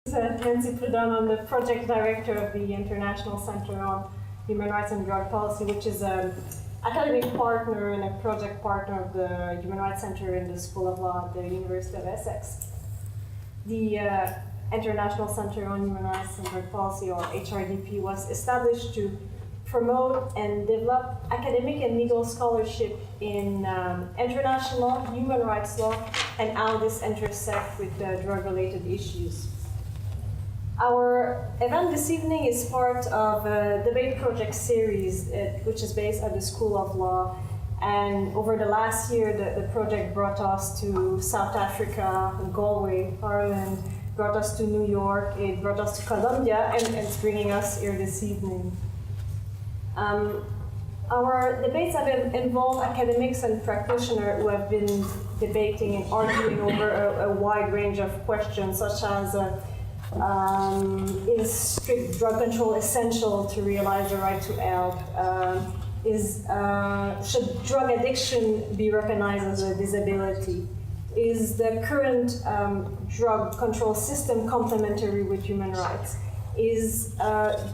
Nancy Prudhomme. I'm the project director of the International Center on Human Rights and Drug Policy, which is an academic partner and a project partner of the Human Rights Center in the School of Law at the University of Essex. The International Center on Human Rights and Drug Policy, or HRDP, was established to promote and develop academic and legal scholarship in international human rights law and how this intersects with drug-related issues. Our event this evening is part of a debate project series, which is based at the School of Law. And over the last year, the project brought us to South Africa, Galway, Ireland, brought us to New York, it brought us to Colombia, and it's bringing us here this evening. Our debates have involved academics and practitioners who have been debating and arguing over a wide range of questions, such as is strict drug control essential to realize the right to health? Should drug addiction be recognized as a disability? Is the current drug control system complementary with human rights? Is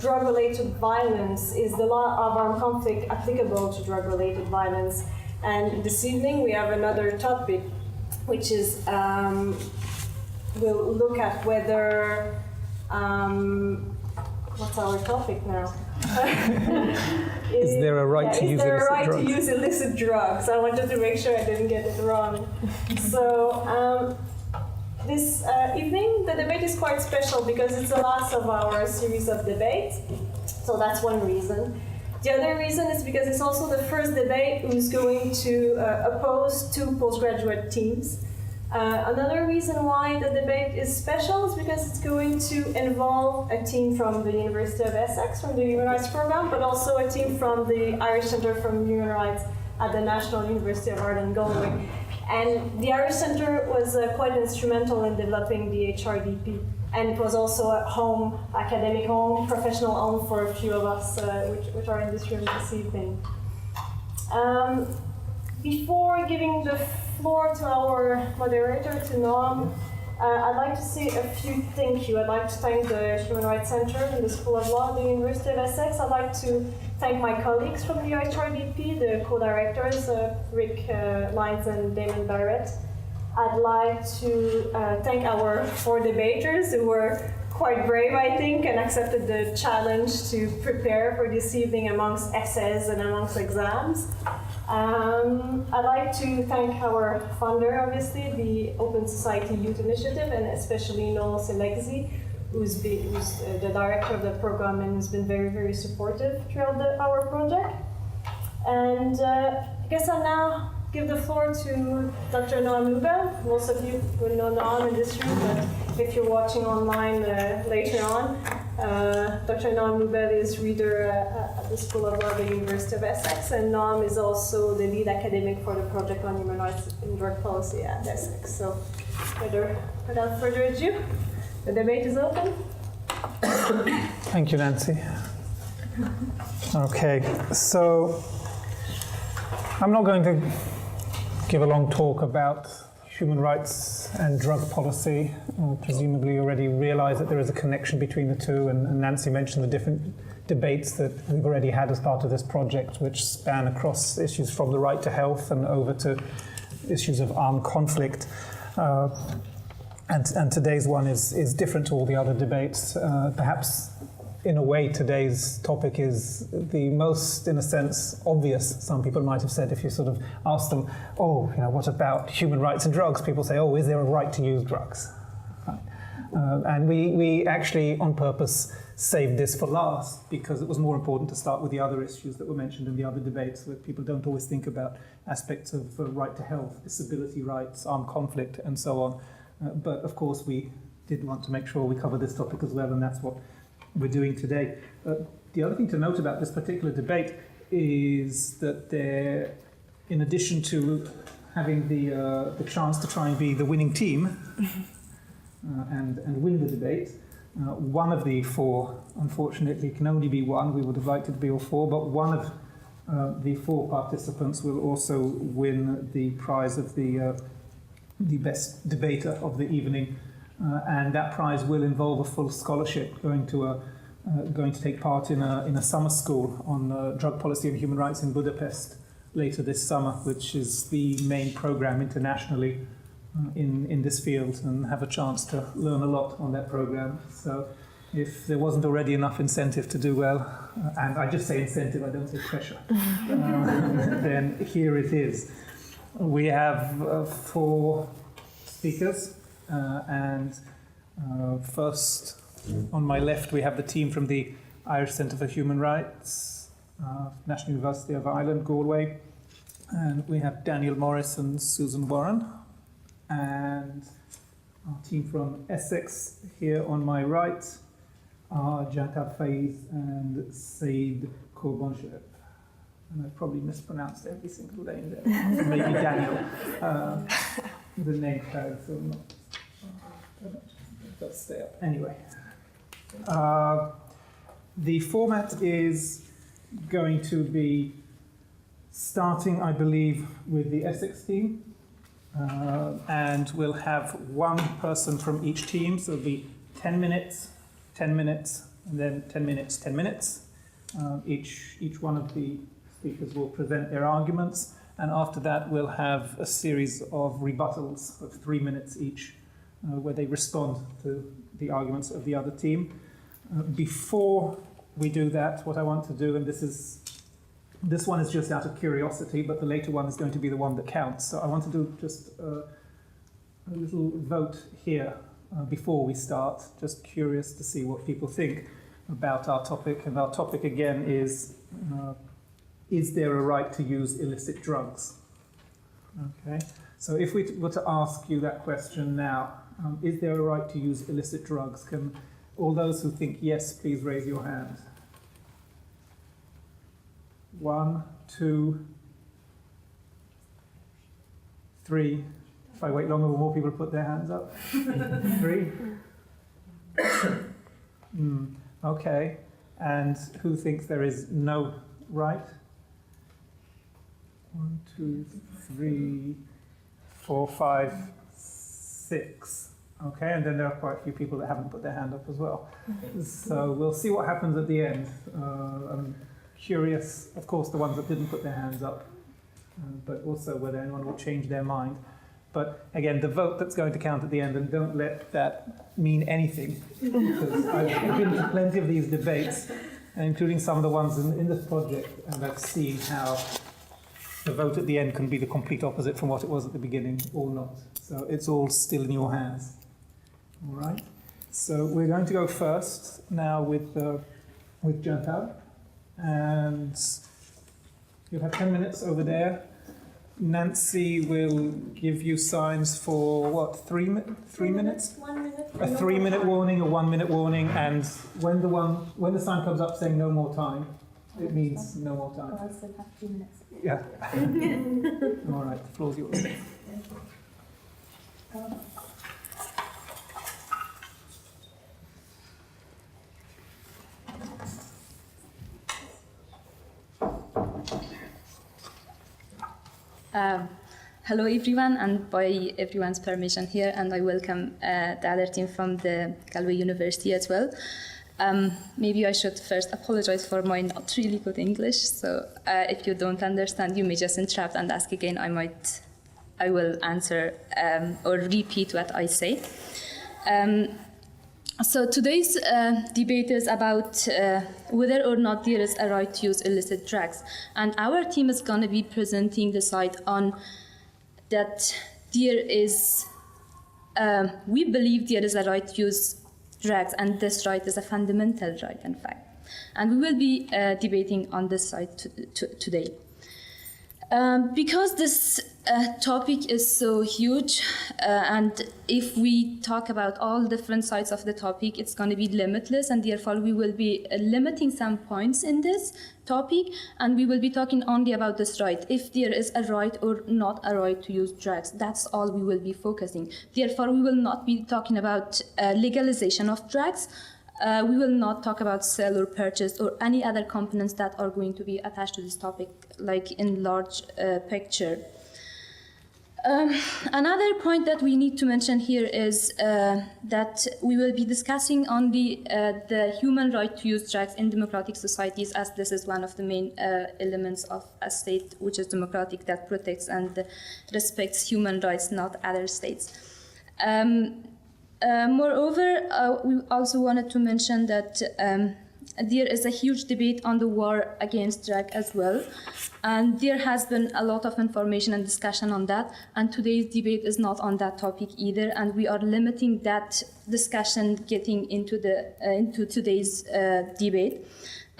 drug-related violence, is the law of armed conflict applicable to drug-related violence? And this evening we have another topic, which is we'll look at whether, what's our topic now? Is there a right to use illicit drugs? Is there a right to use illicit drugs? I wanted to make sure I didn't get it wrong. So this evening, the debate is quite special because it's the last of our series of debates. So that's one reason. The other reason is because it's also the first debate who's going to oppose two postgraduate teams. Another reason why the debate is special is because it's going to involve a team from the University of Essex, from the Human Rights Program, but also a team from the Irish Centre for Human Rights at the National University of Ireland, Galway. And the Irish Centre was quite instrumental in developing the HRDP. And it was also a home, academic home, professional home for a few of us which are in this room this evening. Before giving the floor to our moderator, to Noam, I'd like to say a few thank you. I'd like to thank the Human Rights Center and the School of Law at the University of Essex. I'd like to thank my colleagues from the HRDP, the co-directors, Rick Lyons and Damon Barrett. I'd like to thank our four debaters who were quite brave, I think, and accepted the challenge to prepare for this evening amongst essays and amongst exams. I'd like to thank our funder, obviously, the Open Society Youth Initiative, and especially Noel Selegzi, who's the director of the program and who's been very, very supportive throughout our project. And I guess I'll now give the floor to Dr. Noam Lubel. Most of you will know Noam in this room, but if you're watching online later on, Dr. Noam Lubel is reader at the School of Law at the University of Essex, and Noam is also the lead academic for the Project on Human Rights and Drug Policy at Essex. So without further ado, the debate is open. Thank you, Nancy. Okay, so I'm not going to give a long talk about human rights and drug policy. Presumably you already realize that there is a connection between the two, and Nancy mentioned the different debates that we've already had as part of this project, which span across issues from the right to health and over to issues of armed conflict. And today's one is different to all the other debates. Perhaps in a way, today's topic is the most, in a sense, obvious, some people might have said, if you sort of ask them, what about human rights and drugs? People say, is there a right to use drugs? Right. And we actually, on purpose, saved this for last, because it was more important to start with the other issues that were mentioned in the other debates, where people don't always think about aspects of right to health, disability rights, armed conflict, and so on. But of course, we did want to make sure we cover this topic as well, and that's what we're doing today. The other thing to note about this particular debate is that there, in addition to having the chance to try and be the winning team and win the debate, one of the four, unfortunately, can only be one. We would have liked it to be all four, but one of the four participants will also win the prize of the best debater of the evening, and that prize will involve a full scholarship going to take part in a summer school on drug policy and human rights in Budapest later this summer, which is the main program internationally in this field, and have a chance to learn a lot on that program. So if there wasn't already enough incentive to do well, and I just say incentive, I don't say pressure, then here it is. We have 4 speakers, and first on my left we have the team from the Irish Centre for Human Rights, National University of Ireland, Galway, and we have Daniel Morris and Susan Warren, and our team from Essex here on my right are Jantab Faiz and Saeed Korbonchev. And I probably mispronounced every single name there. Maybe Daniel. The name tag, so not. Let's stay up. Anyway. The format is going to be starting, I believe, with the Essex team. And we'll have one person from each team, so it'll be 10 minutes, 10 minutes, and then 10 minutes, 10 minutes. Each one of the speakers will present their arguments, and after that we'll have a series of rebuttals of 3 minutes each, where they respond to the arguments of the other team. Before we do that, what I want to do, and this one is just out of curiosity, but the later one is going to be the one that counts. So I want to do just a little vote here before we start. Just curious to see what people think about our topic. And our topic again is there a right to use illicit drugs? Okay. So if we were to ask you that question now, is there a right to use illicit drugs? Can all those who think yes, please raise your hand. 1, 2, 3. If I wait longer, will more people put their hands up? 3. Okay. And who thinks there is no right? 1, 2, 3, 4, 5, 6. Okay, and then there are quite a few people that haven't put their hand up as well. So we'll see what happens at the end. I'm curious, of course, the ones that didn't put their hands up, but also whether anyone will change their mind. But again, the vote that's going to count at the end, and don't let that mean anything, because I've been to plenty of these debates, and including some of the ones in this project, and I've seen how the vote at the end can be the complete opposite from what it was at the beginning, or not. So it's all still in your hands. All right. So we're going to go first now with Jantab, and you'll have 10 minutes over there. Nancy will give you signs for what, 3 minutes? 1 minute. A 3-minute warning, a 1-minute warning, and when the sign comes up saying no more time, it means no more time. I still have 2 minutes. Yeah. All right, the floor's yours. Hello everyone, and by everyone's permission here, and I welcome the other team from the Galway University as well. Maybe I should first apologize for my not really good English, so if you don't understand, you may just interrupt and ask again. I will answer or repeat what I say. So today's debate is about whether or not there is a right to use illicit drugs. And our team is going to be presenting the side on that there is, we believe there is a right to use drugs, and this right is a fundamental right, in fact. And we will be debating on this side today. Because this topic is so huge, and if we talk about all different sides of the topic, it's going to be limitless, and therefore we will be limiting some points in this topic, and we will be talking only about this right, if there is a right or not a right to use drugs. That's all we will be focusing. Therefore, we will not be talking about legalization of drugs. We will not talk about sale or purchase or any other components that are going to be attached to this topic, like in large picture. Another point that we need to mention here is that we will be discussing only the human right to use drugs in democratic societies, as this is one of the main elements of a state which is democratic, that protects and respects human rights, not other states. Moreover, we also wanted to mention that there is a huge debate on the war against drug as well, and there has been a lot of information and discussion on that, and today's debate is not on that topic either, and we are limiting that discussion getting into today's debate.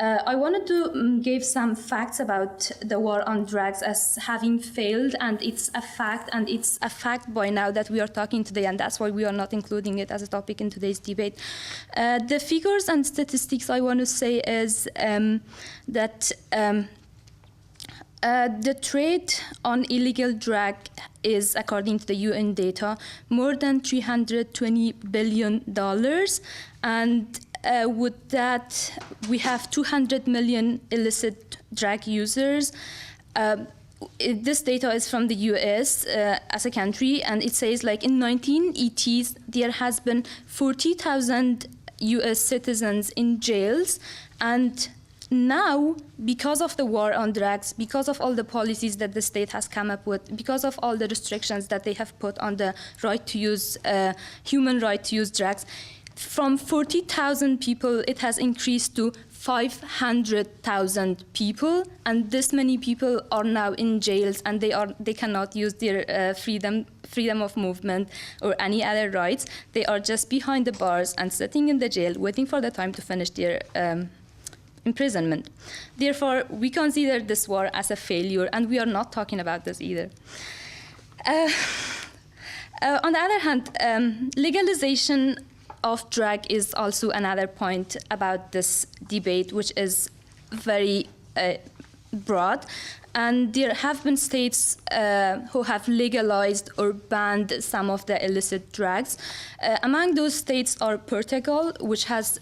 I wanted to give some facts about the war on drugs as having failed, and it's a fact by now that we are talking today, and that's why we are not including it as a topic in today's debate. The figures and statistics I want to say is that the trade on illegal drug is, according to the UN data, more than $320 billion, and with that, we have 200 million illicit drug users. This data is from the US as a country, and it says, like, in 1980s, there has been 40,000 US citizens in jails, and now, because of the war on drugs, because of all the policies that the state has come up with, because of all the restrictions that they have put on the right to use, human right to use drugs, from 40,000 people, it has increased to 500,000 people, and this many people are now in jails, and they cannot use their freedom of movement or any other rights. They are just behind the bars and sitting in the jail, waiting for the time to finish their imprisonment. Therefore, we consider this war as a failure, and we are not talking about this either. On the other hand, legalization of drug is also another point about this debate, which is very broad. And there have been states who have legalized or banned some of the illicit drugs. Among those states are Portugal, which has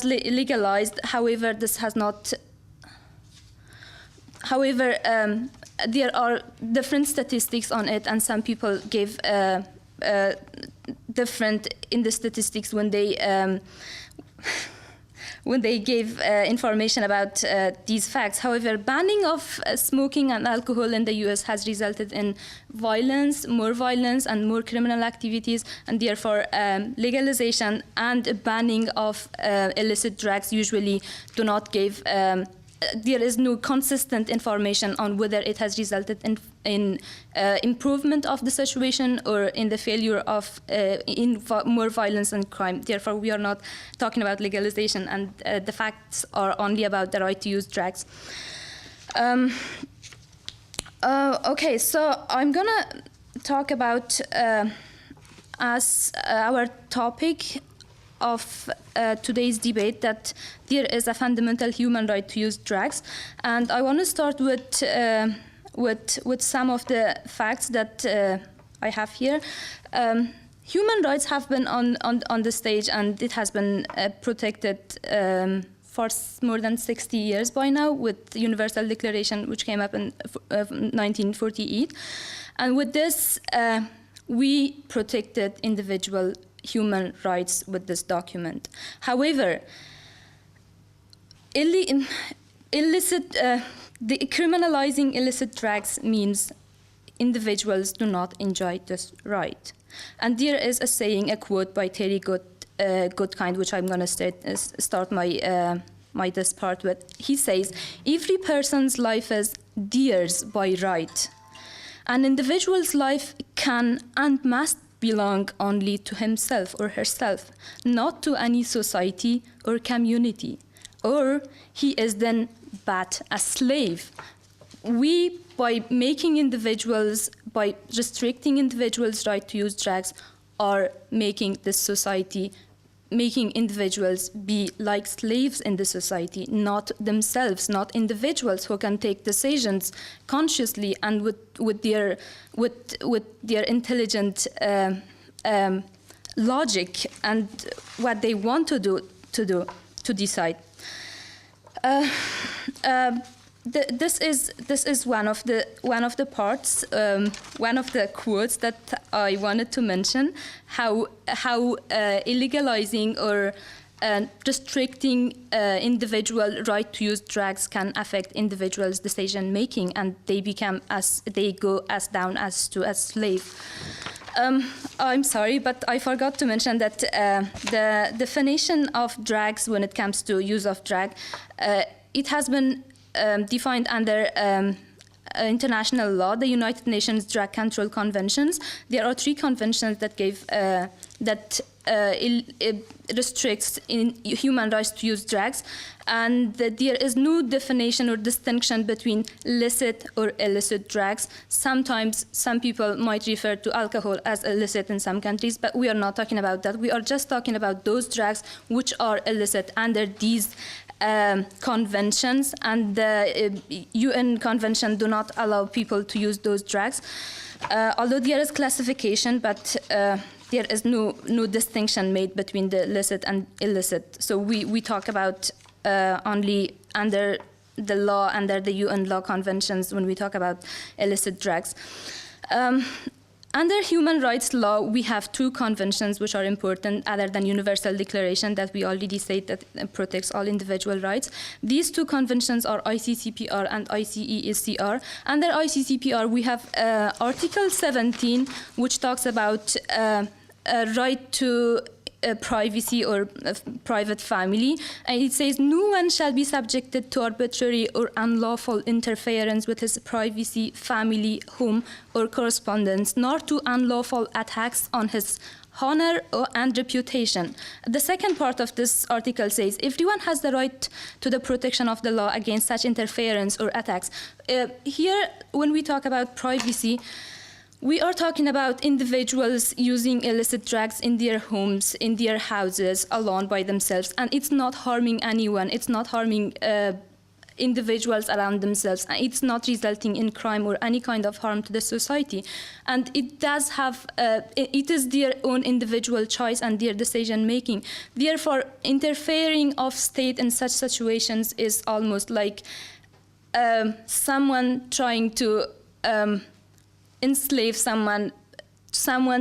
legalized. However, this has not. However, there are different statistics on it, and some people give different in the statistics when they gave information about these facts. However, banning of smoking and alcohol in the US has resulted in more violence and more criminal activities, and therefore legalization and banning of illicit drugs usually do not give there is no consistent information on whether it has resulted in improvement of the situation or in the failure of more violence and crime. Therefore, we are not talking about legalization, and the facts are only about the right to use drugs. Okay, so I'm gonna talk about as our topic of today's debate that there is a fundamental human right to use drugs, and I want to start with some of the facts that I have here. Human rights have been on the stage, and it has been protected for more than 60 years by now, with the Universal Declaration, which came up in 1948, and with this we protected individual human rights with this document. However, criminalizing illicit drugs means individuals do not enjoy this right. And there is a saying, a quote by Terry Goodkind, which I'm going to start this part with. He says, "Every person's life is theirs by right. An individual's life can and must belong only to himself or herself, not to any society or community, or he is then but a slave." We, by restricting individuals' right to use drugs, are making this society, making individuals be like slaves in the society, not themselves, not individuals who can take decisions consciously and with their intelligent logic and what they want to decide. this is one of the parts, one of the quotes that I wanted to mention, how illegalizing or restricting individual right to use drugs can affect individuals' decision making, and they go as down as to a slave. I'm sorry, but I forgot to mention that the definition of drugs when it comes to use of drug, it has been defined under international law, the United Nations Drug Control Conventions. There are 3 conventions that restricts in human rights to use drugs, and there is no definition or distinction between licit or illicit drugs. Sometimes some people might refer to alcohol as illicit in some countries, but we are not talking about that. We are just talking about those drugs which are illicit under these conventions, and the UN convention do not allow people to use those drugs. Although there is classification, but there is no distinction made between the licit and illicit. So we talk about only under the law, under the UN law conventions, when we talk about illicit drugs. Under human rights law, we have 2 conventions which are important other than Universal Declaration that we already said that protects all individual rights. These 2 conventions are ICCPR and ICESCR. Under ICCPR, we have Article 17, which talks about a right to privacy or private family, and it says no one shall be subjected to arbitrary or unlawful interference with his privacy, family, home, or correspondence, nor to unlawful attacks on his honor and reputation. The second part of this article says everyone has the right to the protection of the law against such interference or attacks. Here, when we talk about privacy, we are talking about individuals using illicit drugs in their homes, in their houses, alone by themselves, and it's not harming anyone. It's not harming individuals around themselves. It's not resulting in crime or any kind of harm to the society. And it does have, it is their own individual choice and their decision making. Therefore, interfering of state in such situations is almost like someone trying to enslave someone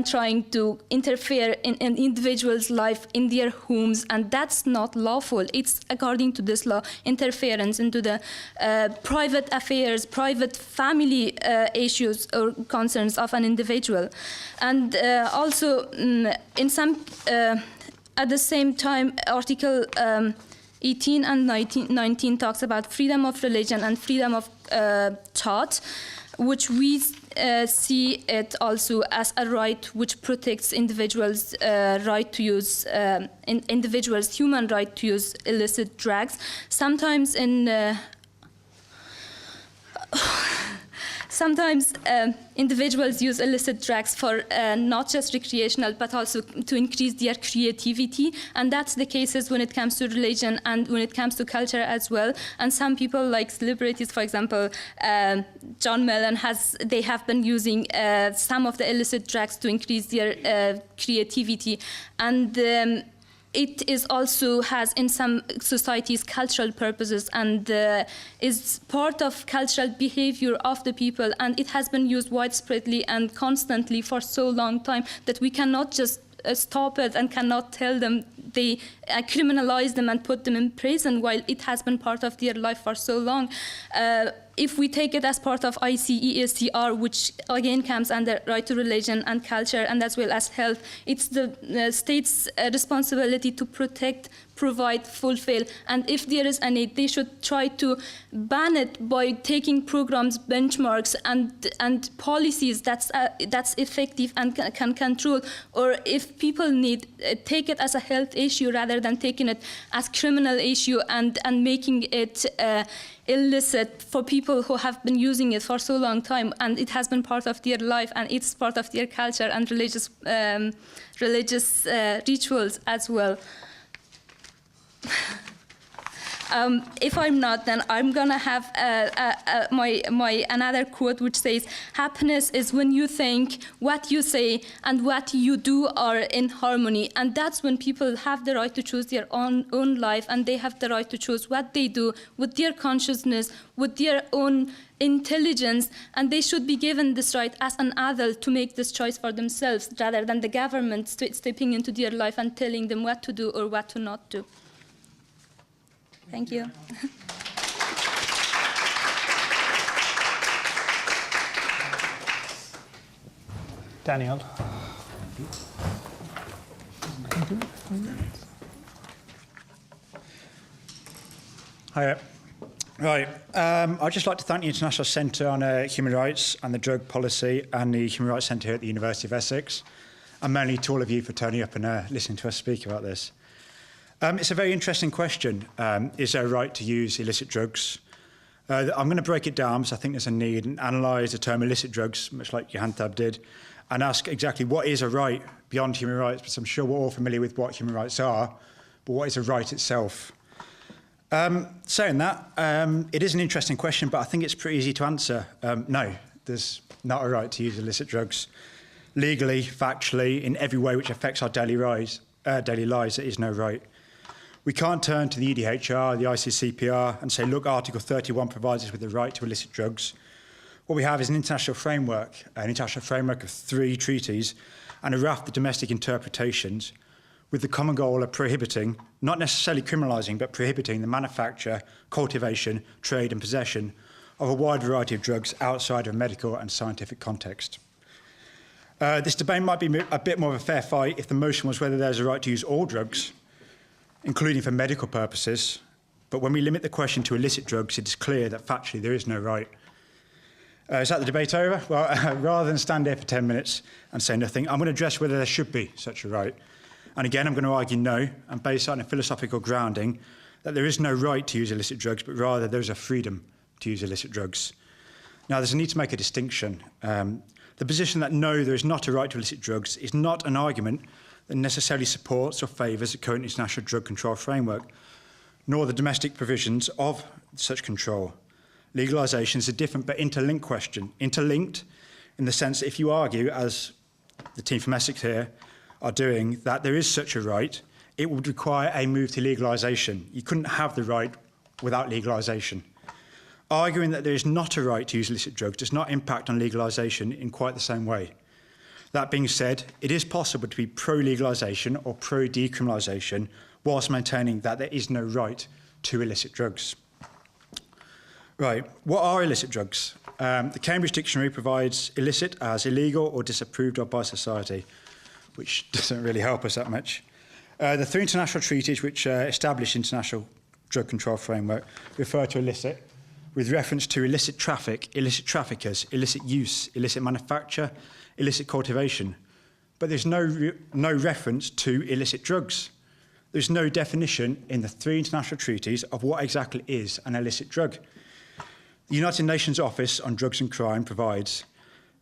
trying to interfere in an individual's life in their homes, and that's not lawful. It's, according to this law, interference into the private affairs, private family issues or concerns of an individual. And also, in some, at the same time, Article 18 and 19 talks about freedom of religion and freedom of thought, which we see it also as a right which protects individuals' right to use, individuals' human right to use illicit drugs. Sometimes individuals use illicit drugs for not just recreational, but also to increase their creativity. And that's the cases when it comes to religion and when it comes to culture as well. And some people, like celebrities, for example, John Mellon, they have been using some of the illicit drugs to increase their creativity. And it is also has in some societies cultural purposes and is part of cultural behavior of the people, and it has been used widespreadly and constantly for so long time that we cannot just stop it and cannot tell them they criminalize them and put them in prison while it has been part of their life for so long. If we take it as part of ICESCR, which again comes under right to religion and culture and as well as health, it's the state's responsibility to protect, provide, fulfill, and if there is a need, they should try to ban it by taking programs, benchmarks, and policies that's effective and can control. Or if people need, take it as a health issue rather than taking it as criminal issue and making it illicit for people who have been using it for so long time, and it has been part of their life and it's part of their culture and religious rituals as well. If I'm not, then I'm gonna have my another quote which says, "Happiness is when you think, what you say, and what you do are in harmony." And that's when people have the right to choose their own life, and they have the right to choose what they do with their consciousness, with their own intelligence, and they should be given this right as an adult to make this choice for themselves, rather than the government stepping into their life and telling them what to do or what to not do. Thank you. Daniel. Hi. Right. I'd just like to thank the International Centre on Human Rights and the Drug Policy and the Human Rights Centre here at the University of Essex, and mainly to all of you for turning up and listening to us speak about this. It's a very interesting question. Is there a right to use illicit drugs? I'm going to break it down because I think there's a need, and analyse the term illicit drugs, much like Johantab did, and ask exactly what is a right beyond human rights, because I'm sure we're all familiar with what human rights are, but what is a right itself? Saying that, it is an interesting question, but I think it's pretty easy to answer. No, there's not a right to use illicit drugs. Legally, factually, in every way which affects our daily lives, there is no right. We can't turn to the EDHR, the ICCPR, and say, look, Article 31 provides us with the right to illicit drugs. What we have is an international framework of 3 treaties and a raft of domestic interpretations with the common goal of prohibiting, not necessarily criminalising, but prohibiting the manufacture, cultivation, trade and possession of a wide variety of drugs outside of a medical and scientific context. This debate might be a bit more of a fair fight if the motion was whether there's a right to use all drugs, including for medical purposes, but when we limit the question to illicit drugs, it is clear that factually there is no right. Is that the debate over? Well, rather than stand here for 10 minutes and say nothing, I'm going to address whether there should be such a right. And again, I'm going to argue no, and based on a philosophical grounding, that there is no right to use illicit drugs, but rather there is a freedom to use illicit drugs. Now, there's a need to make a distinction. The position that no, there is not a right to illicit drugs is not an argument that necessarily supports or favours the current international drug control framework, nor the domestic provisions of such control. Legalisation is a different but interlinked question. Interlinked in the sense that if you argue, as the team from Essex here are doing, that there is such a right, it would require a move to legalisation. You couldn't have the right without legalisation. Arguing that there is not a right to use illicit drugs does not impact on legalisation in quite the same way. That being said, it is possible to be pro-legalisation or pro-decriminalisation whilst maintaining that there is no right to illicit drugs. Right, what are illicit drugs? The Cambridge Dictionary provides illicit as illegal or disapproved of by society, which doesn't really help us that much. The 3 international treaties which establish international drug control framework refer to illicit with reference to illicit traffic, illicit traffickers, illicit use, illicit manufacture, illicit cultivation. But there's no reference to illicit drugs. There's no definition in the 3 international treaties of what exactly is an illicit drug. The United Nations Office on Drugs and Crime provides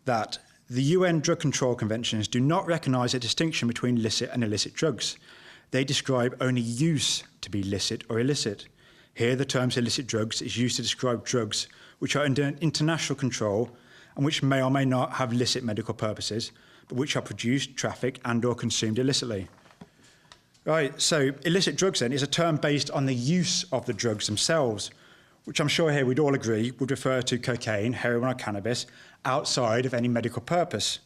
that the UN Drug Control Conventions do not recognise a distinction between licit and illicit drugs. They describe only use to be licit or illicit. Here, the term illicit drugs is used to describe drugs which are under international control and which may or may not have licit medical purposes, but which are produced, trafficked and or consumed illicitly. Right, so illicit drugs then is a term based on the use of the drugs themselves, which I'm sure here we'd all agree would refer to cocaine, heroin or cannabis outside of any medical purpose,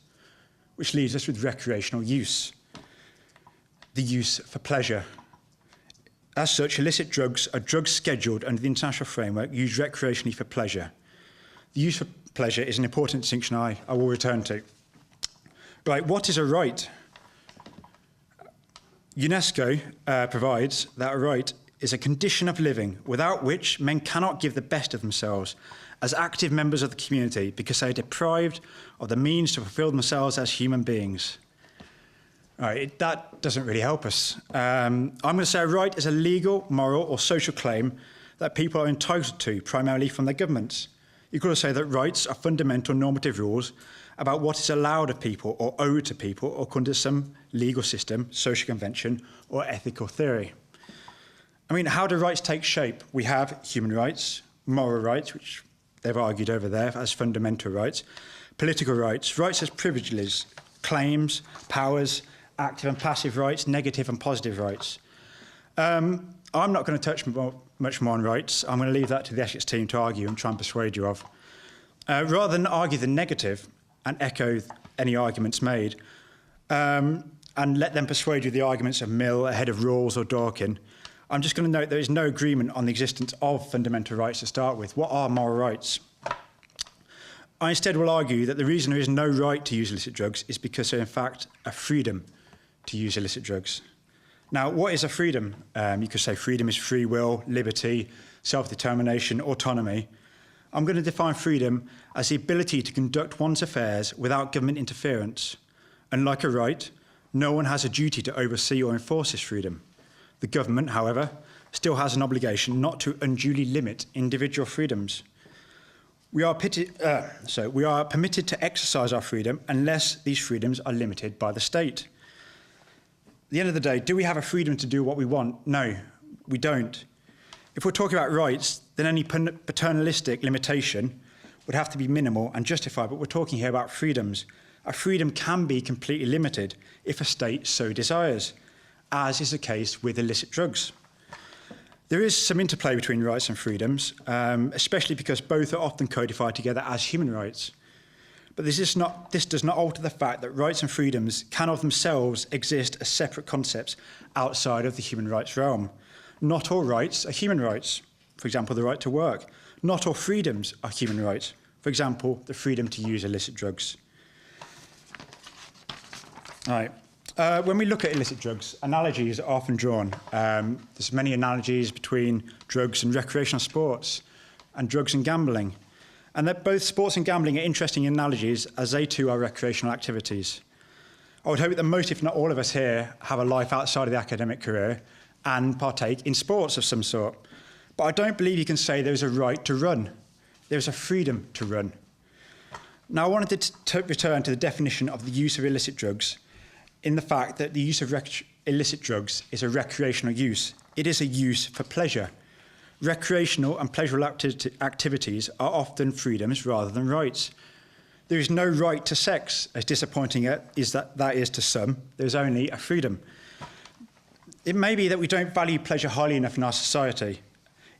which leaves us with recreational use, the use for pleasure. As such, illicit drugs are drugs scheduled under the international framework used recreationally for pleasure. The use for pleasure is an important distinction I will return to. Right, what is a right? UNESCO provides that a right is a condition of living without which men cannot give the best of themselves as active members of the community because they are deprived of the means to fulfil themselves as human beings. All right, that doesn't really help us. I'm going to say a right is a legal, moral or social claim that people are entitled to, primarily from their governments. You could also say that rights are fundamental normative rules about what is allowed of people or owed to people or under some legal system, social convention or ethical theory. I mean, how do rights take shape? We have human rights, moral rights, which they've argued over there as fundamental rights, political rights, rights as privileges, claims, powers, active and passive rights, negative and positive rights. I'm not going to touch much more on rights. I'm going to leave that to the ethics team to argue and try and persuade you of. Rather than argue the negative and echo any arguments made, and let them persuade you the arguments of Mill ahead of Rawls or Dawkins, I'm just going to note there is no agreement on the existence of fundamental rights to start with. What are moral rights? I instead will argue that the reason there is no right to use illicit drugs is because there is in fact a freedom to use illicit drugs. Now, what is a freedom? You could say freedom is free will, liberty, self-determination, autonomy. I'm going to define freedom as the ability to conduct one's affairs without government interference. Unlike a right, no one has a duty to oversee or enforce this freedom. The government, however, still has an obligation not to unduly limit individual freedoms. We are permitted to exercise our freedom unless these freedoms are limited by the state. At the end of the day, do we have a freedom to do what we want? No, we don't. If we're talking about rights, then any paternalistic limitation would have to be minimal and justified, but we're talking here about freedoms. A freedom can be completely limited if a state so desires, as is the case with illicit drugs. There is some interplay between rights and freedoms, especially because both are often codified together as human rights. But this does not alter the fact that rights and freedoms can of themselves exist as separate concepts outside of the human rights realm. Not all rights are human rights. For example, the right to work. Not all freedoms are human rights. For example, the freedom to use illicit drugs. All right. When we look at illicit drugs, analogies are often drawn. There's many analogies between drugs and recreational sports and drugs and gambling. And that both sports and gambling are interesting analogies as they too are recreational activities. I would hope that most, if not all of us here, have a life outside of the academic career and partake in sports of some sort. But I don't believe you can say there's a right to run. There's a freedom to run. Now, I wanted to return to the definition of the use of illicit drugs in the fact that the use of illicit drugs is a recreational use. It is a use for pleasure. Recreational and pleasurable activities are often freedoms rather than rights. There is no right to sex, as disappointing as that is to some. There's only a freedom. It may be that we don't value pleasure highly enough in our society.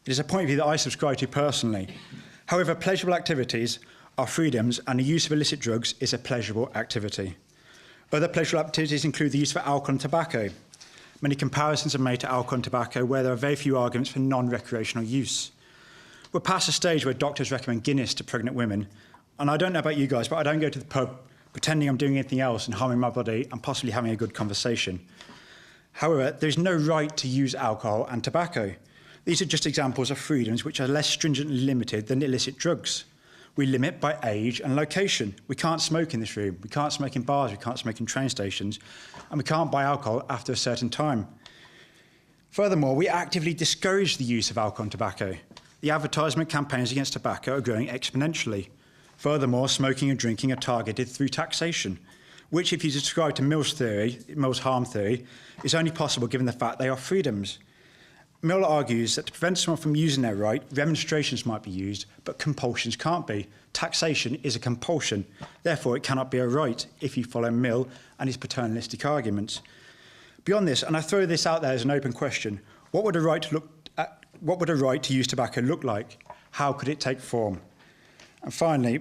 It is a point of view that I subscribe to personally. However, pleasurable activities are freedoms, and the use of illicit drugs is a pleasurable activity. Other pleasurable activities include the use of alcohol and tobacco. Many comparisons are made to alcohol and tobacco where there are very few arguments for non-recreational use. We're past a stage where doctors recommend Guinness to pregnant women, and I don't know about you guys, but I don't go to the pub pretending I'm doing anything else and harming my body and possibly having a good conversation. However, there's no right to use alcohol and tobacco. These are just examples of freedoms which are less stringently limited than illicit drugs. We limit by age and location. We can't smoke in this room. We can't smoke in bars. We can't smoke in train stations. And we can't buy alcohol after a certain time. Furthermore, we actively discourage the use of alcohol and tobacco. The advertisement campaigns against tobacco are growing exponentially. Furthermore, smoking and drinking are targeted through taxation, which, if you subscribe to Mill's harm theory, is only possible given the fact they are freedoms. Mill argues that to prevent someone from using their right, remonstrations might be used, but compulsions can't be. Taxation is a compulsion. Therefore, it cannot be a right if you follow Mill and his paternalistic arguments. Beyond this, and I throw this out there as an open question, what would a right to use tobacco look like? How could it take form? And finally,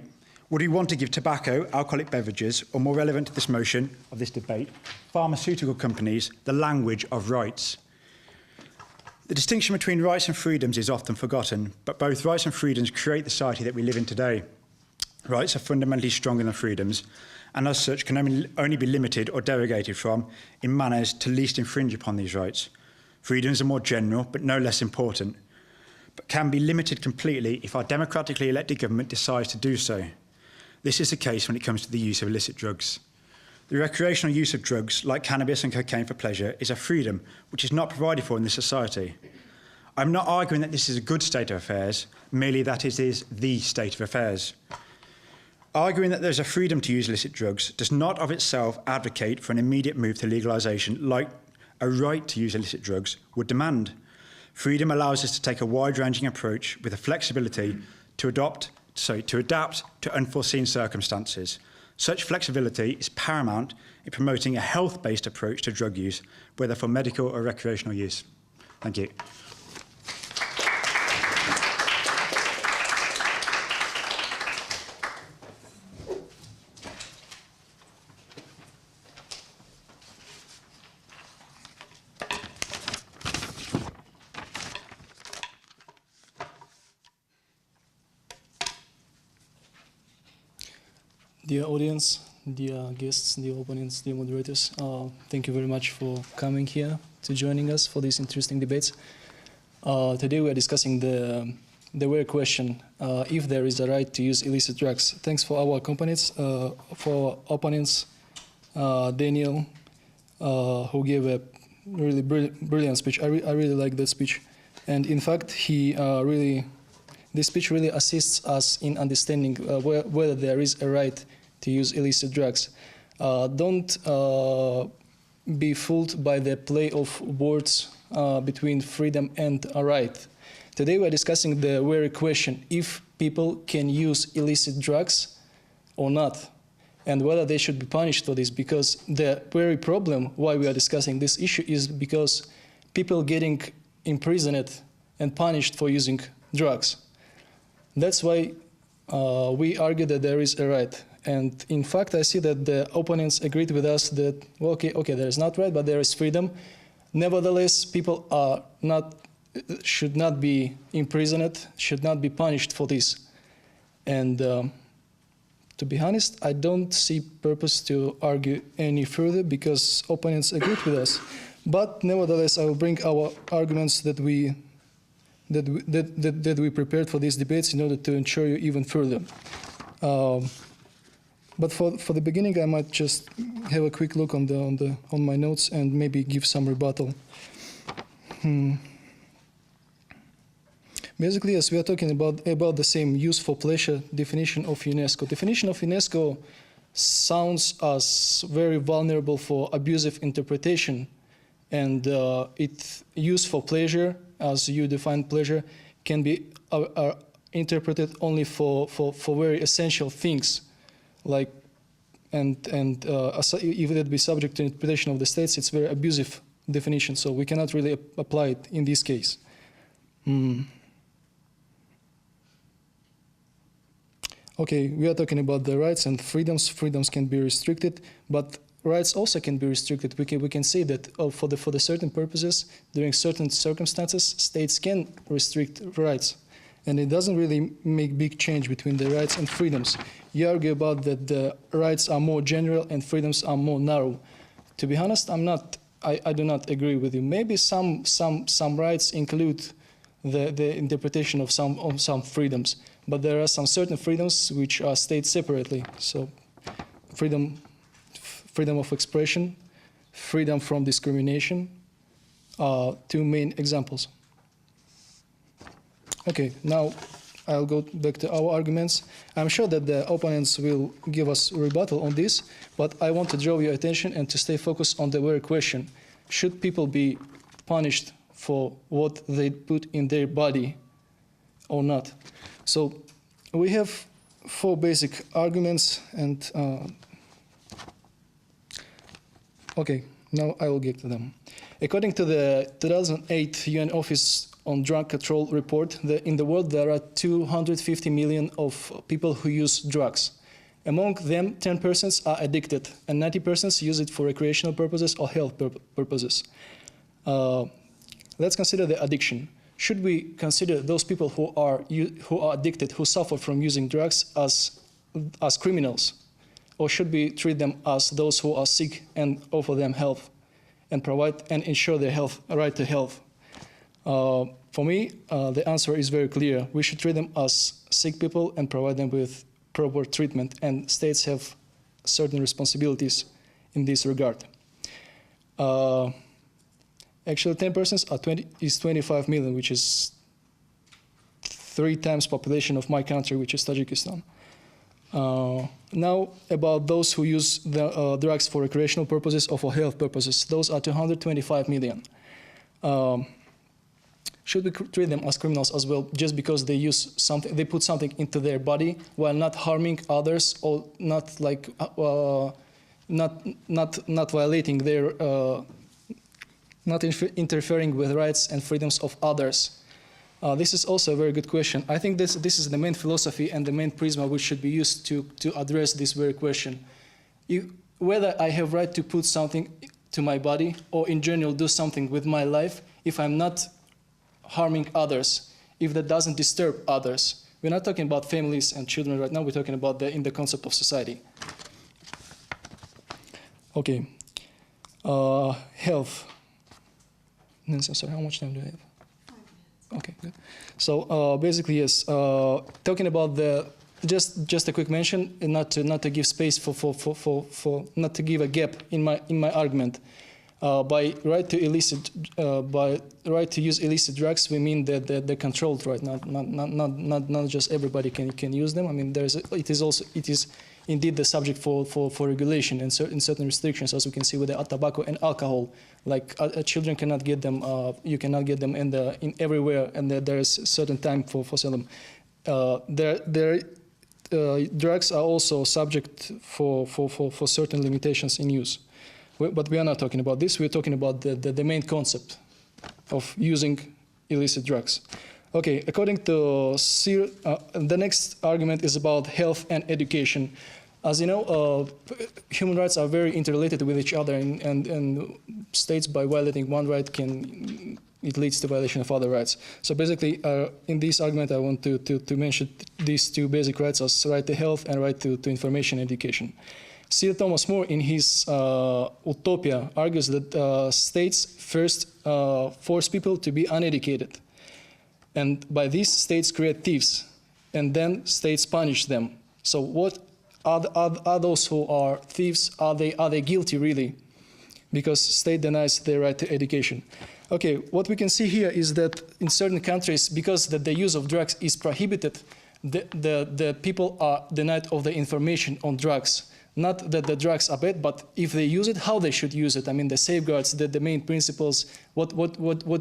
would we want to give tobacco, alcoholic beverages, or more relevant to this motion of this debate, pharmaceutical companies, the language of rights? The distinction between rights and freedoms is often forgotten, but both rights and freedoms create the society that we live in today. Rights are fundamentally stronger than freedoms, and as such can only be limited or derogated from in manners to least infringe upon these rights. Freedoms are more general, but no less important, but can be limited completely if our democratically elected government decides to do so. This is the case when it comes to the use of illicit drugs. The recreational use of drugs, like cannabis and cocaine for pleasure, is a freedom which is not provided for in this society. I'm not arguing that this is a good state of affairs, merely that it is the state of affairs. Arguing that there's a freedom to use illicit drugs does not of itself advocate for an immediate move to legalisation like a right to use illicit drugs would demand. Freedom allows us to take a wide-ranging approach with the flexibility to adapt to unforeseen circumstances. Such flexibility is paramount in promoting a health-based approach to drug use, whether for medical or recreational use. Thank you. Dear audience, dear guests, dear opponents, dear moderators, thank you very much for coming here to joining us for these interesting debates. Today we are discussing the very question, if there is a right to use illicit drugs. Thanks for our opponents, Daniel, who gave a really brilliant speech. I really like that speech. And in fact, this speech really assists us in understanding whether there is a right to use illicit drugs. Don't be fooled by the play of words between freedom and a right. Today we are discussing the very question, if people can use illicit drugs or not, and whether they should be punished for this, because the very problem why we are discussing this issue is because people getting imprisoned and punished for using drugs. That's why we argue that there is a right. And in fact, I see that the opponents agreed with us that, well, okay, there is not right, but there is freedom. Nevertheless, people should not be imprisoned, should not be punished for this. And to be honest, I don't see purpose to argue any further because opponents agreed with us. But nevertheless, I will bring our arguments that we prepared for these debates in order to ensure you even further. But for the beginning, I might just have a quick look on my notes and maybe give some rebuttal. Basically, yes, we are talking about the same use for pleasure definition of UNESCO. Definition of UNESCO sounds as very vulnerable for abusive interpretation, and its use for pleasure, as you define pleasure, can be interpreted only for very essential things, like if it be subject to interpretation of the states, it's very abusive definition. So we cannot really apply it in this case. Okay, we are talking about the rights and freedoms. Freedoms can be restricted, but rights also can be restricted. We can say that for the certain purposes, during certain circumstances, states can restrict rights. And it doesn't really make big change between the rights and freedoms. You argue about that the rights are more general and freedoms are more narrow. To be honest, I do not agree with you. Maybe some rights include the interpretation of some freedoms, but there are some certain freedoms which are stated separately. So freedom of expression, freedom from discrimination are two main examples. Okay, now I'll go back to our arguments. I'm sure that the opponents will give us a rebuttal on this, but I want to draw your attention and to stay focused on the very question. Should people be punished for what they put in their body or not? So we have four basic arguments, and okay, now I will get to them. According to the 2008 UN Office on Drug Control report, in the world there are 250 million of people who use drugs. Among them, 10% are addicted, and 90% use it for recreational purposes or health purposes. Let's consider the addiction. Should we consider those people who are addicted, who suffer from using drugs, as criminals, or should we treat them as those who are sick and offer them help and provide and ensure their right to health? For me, the answer is very clear. We should treat them as sick people and provide them with proper treatment, and states have certain responsibilities in this regard. Actually, 10% is 25 million, which is 3 times population of my country, which is Tajikistan. Now, about those who use the drugs for recreational purposes or for health purposes, those are 225 million. should we treat them as criminals as well, just because they use something, they put something into their body while not harming others, or not like not violating their, not interfering with rights and freedoms of others? This is also a very good question. I think this is the main philosophy and the main prism which should be used to address this very question. Whether I have right to put something to my body, or in general do something with my life, if I'm not harming others, if that doesn't disturb others. We're not talking about families and children right now, we're talking about in the concept of society. Okay. Health. Nancy, sorry, how much time do I have? Okay, good. So basically, yes, talking about the, just a quick mention, and not to give space for not to give a gap in my argument. By right to use illicit drugs, we mean that they're controlled, right? Not just everybody can use them. I mean, it is indeed the subject for regulation and certain restrictions, as we can see with the tobacco and alcohol. Like children cannot get them, you cannot get them in everywhere, and there is a certain time for selling them. Drugs are also subject for certain limitations in use. But we are not talking about this. We're talking about the main concept of using illicit drugs. Okay, according to Cyr, the next argument is about health and education. As you know, human rights are very interrelated with each other, and states by violating one right it leads to violation of other rights. So basically, in this argument, I want to mention these two basic rights as right to health and right to information and education. Sir Thomas More, in his Utopia, argues that states first force people to be uneducated. And by this, states create thieves, and then states punish them. So what are those who are thieves? Are they guilty, really? Because state denies their right to education. Okay, what we can see here is that in certain countries, because the use of drugs is prohibited, the people are denied of the information on drugs. Not that the drugs are bad, but if they use it, how they should use it. I mean, the safeguards, the main principles, what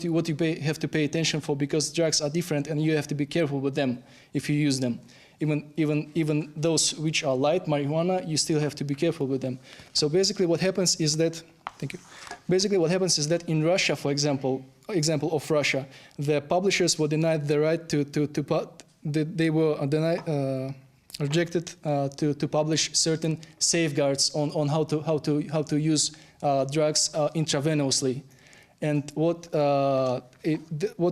you have to pay attention for, because drugs are different and you have to be careful with them if you use them. Even those which are light, marijuana, you still have to be careful with them. So basically what happens is that, thank you. Basically what happens is that in Russia, for example of Russia, the publishers were denied the right they were denied, rejected to publish certain safeguards on how to use drugs intravenously. And what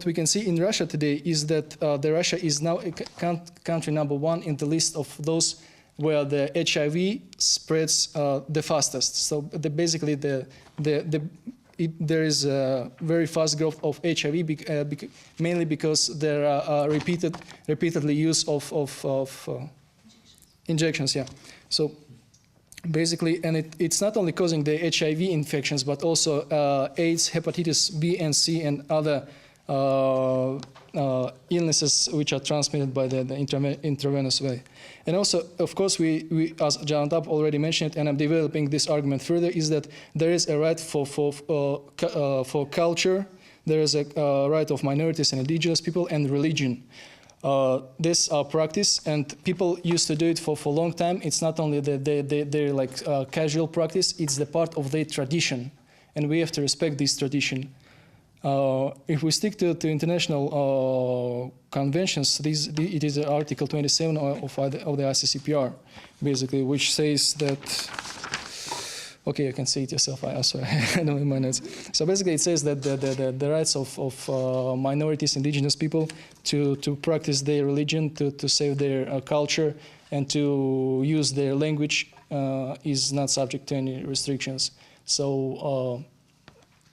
we can see in Russia today is that Russia is now country number one in the list of those where the HIV spreads the fastest. So basically there is a very fast growth of HIV, mainly because there are repeatedly use of injections, yeah. So basically, and it's not only causing the HIV infections, but also AIDS, hepatitis B and C, and other illnesses which are transmitted by the intravenous way. And also, of course, we as Janatap already mentioned, and I'm developing this argument further, is that there is a right for culture, there is a right of minorities and indigenous people, and religion. This practice, and people used to do it for a long time. It's not only their like casual practice, it's the part of their tradition, and we have to respect this tradition. If we stick to international conventions, it is Article 27 of the ICCPR, basically, which says that, okay, you can see it yourself, I'm sorry, I don't have my notes. So basically it says that the rights of minorities, indigenous people to practice their religion, to save their culture, and to use their language is not subject to any restrictions. So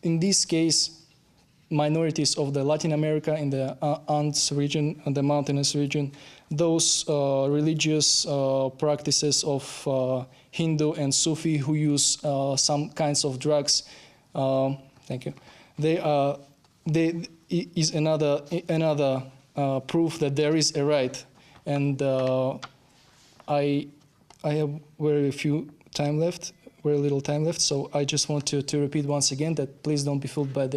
in this case, minorities of the Latin America, in the Andes region and the mountainous region, those religious practices of Hindu and Sufi who use some kinds of drugs, thank you. They is another proof that there is a right, and I have very few time left. very little time left, so I just want to repeat once again that please don't be fooled by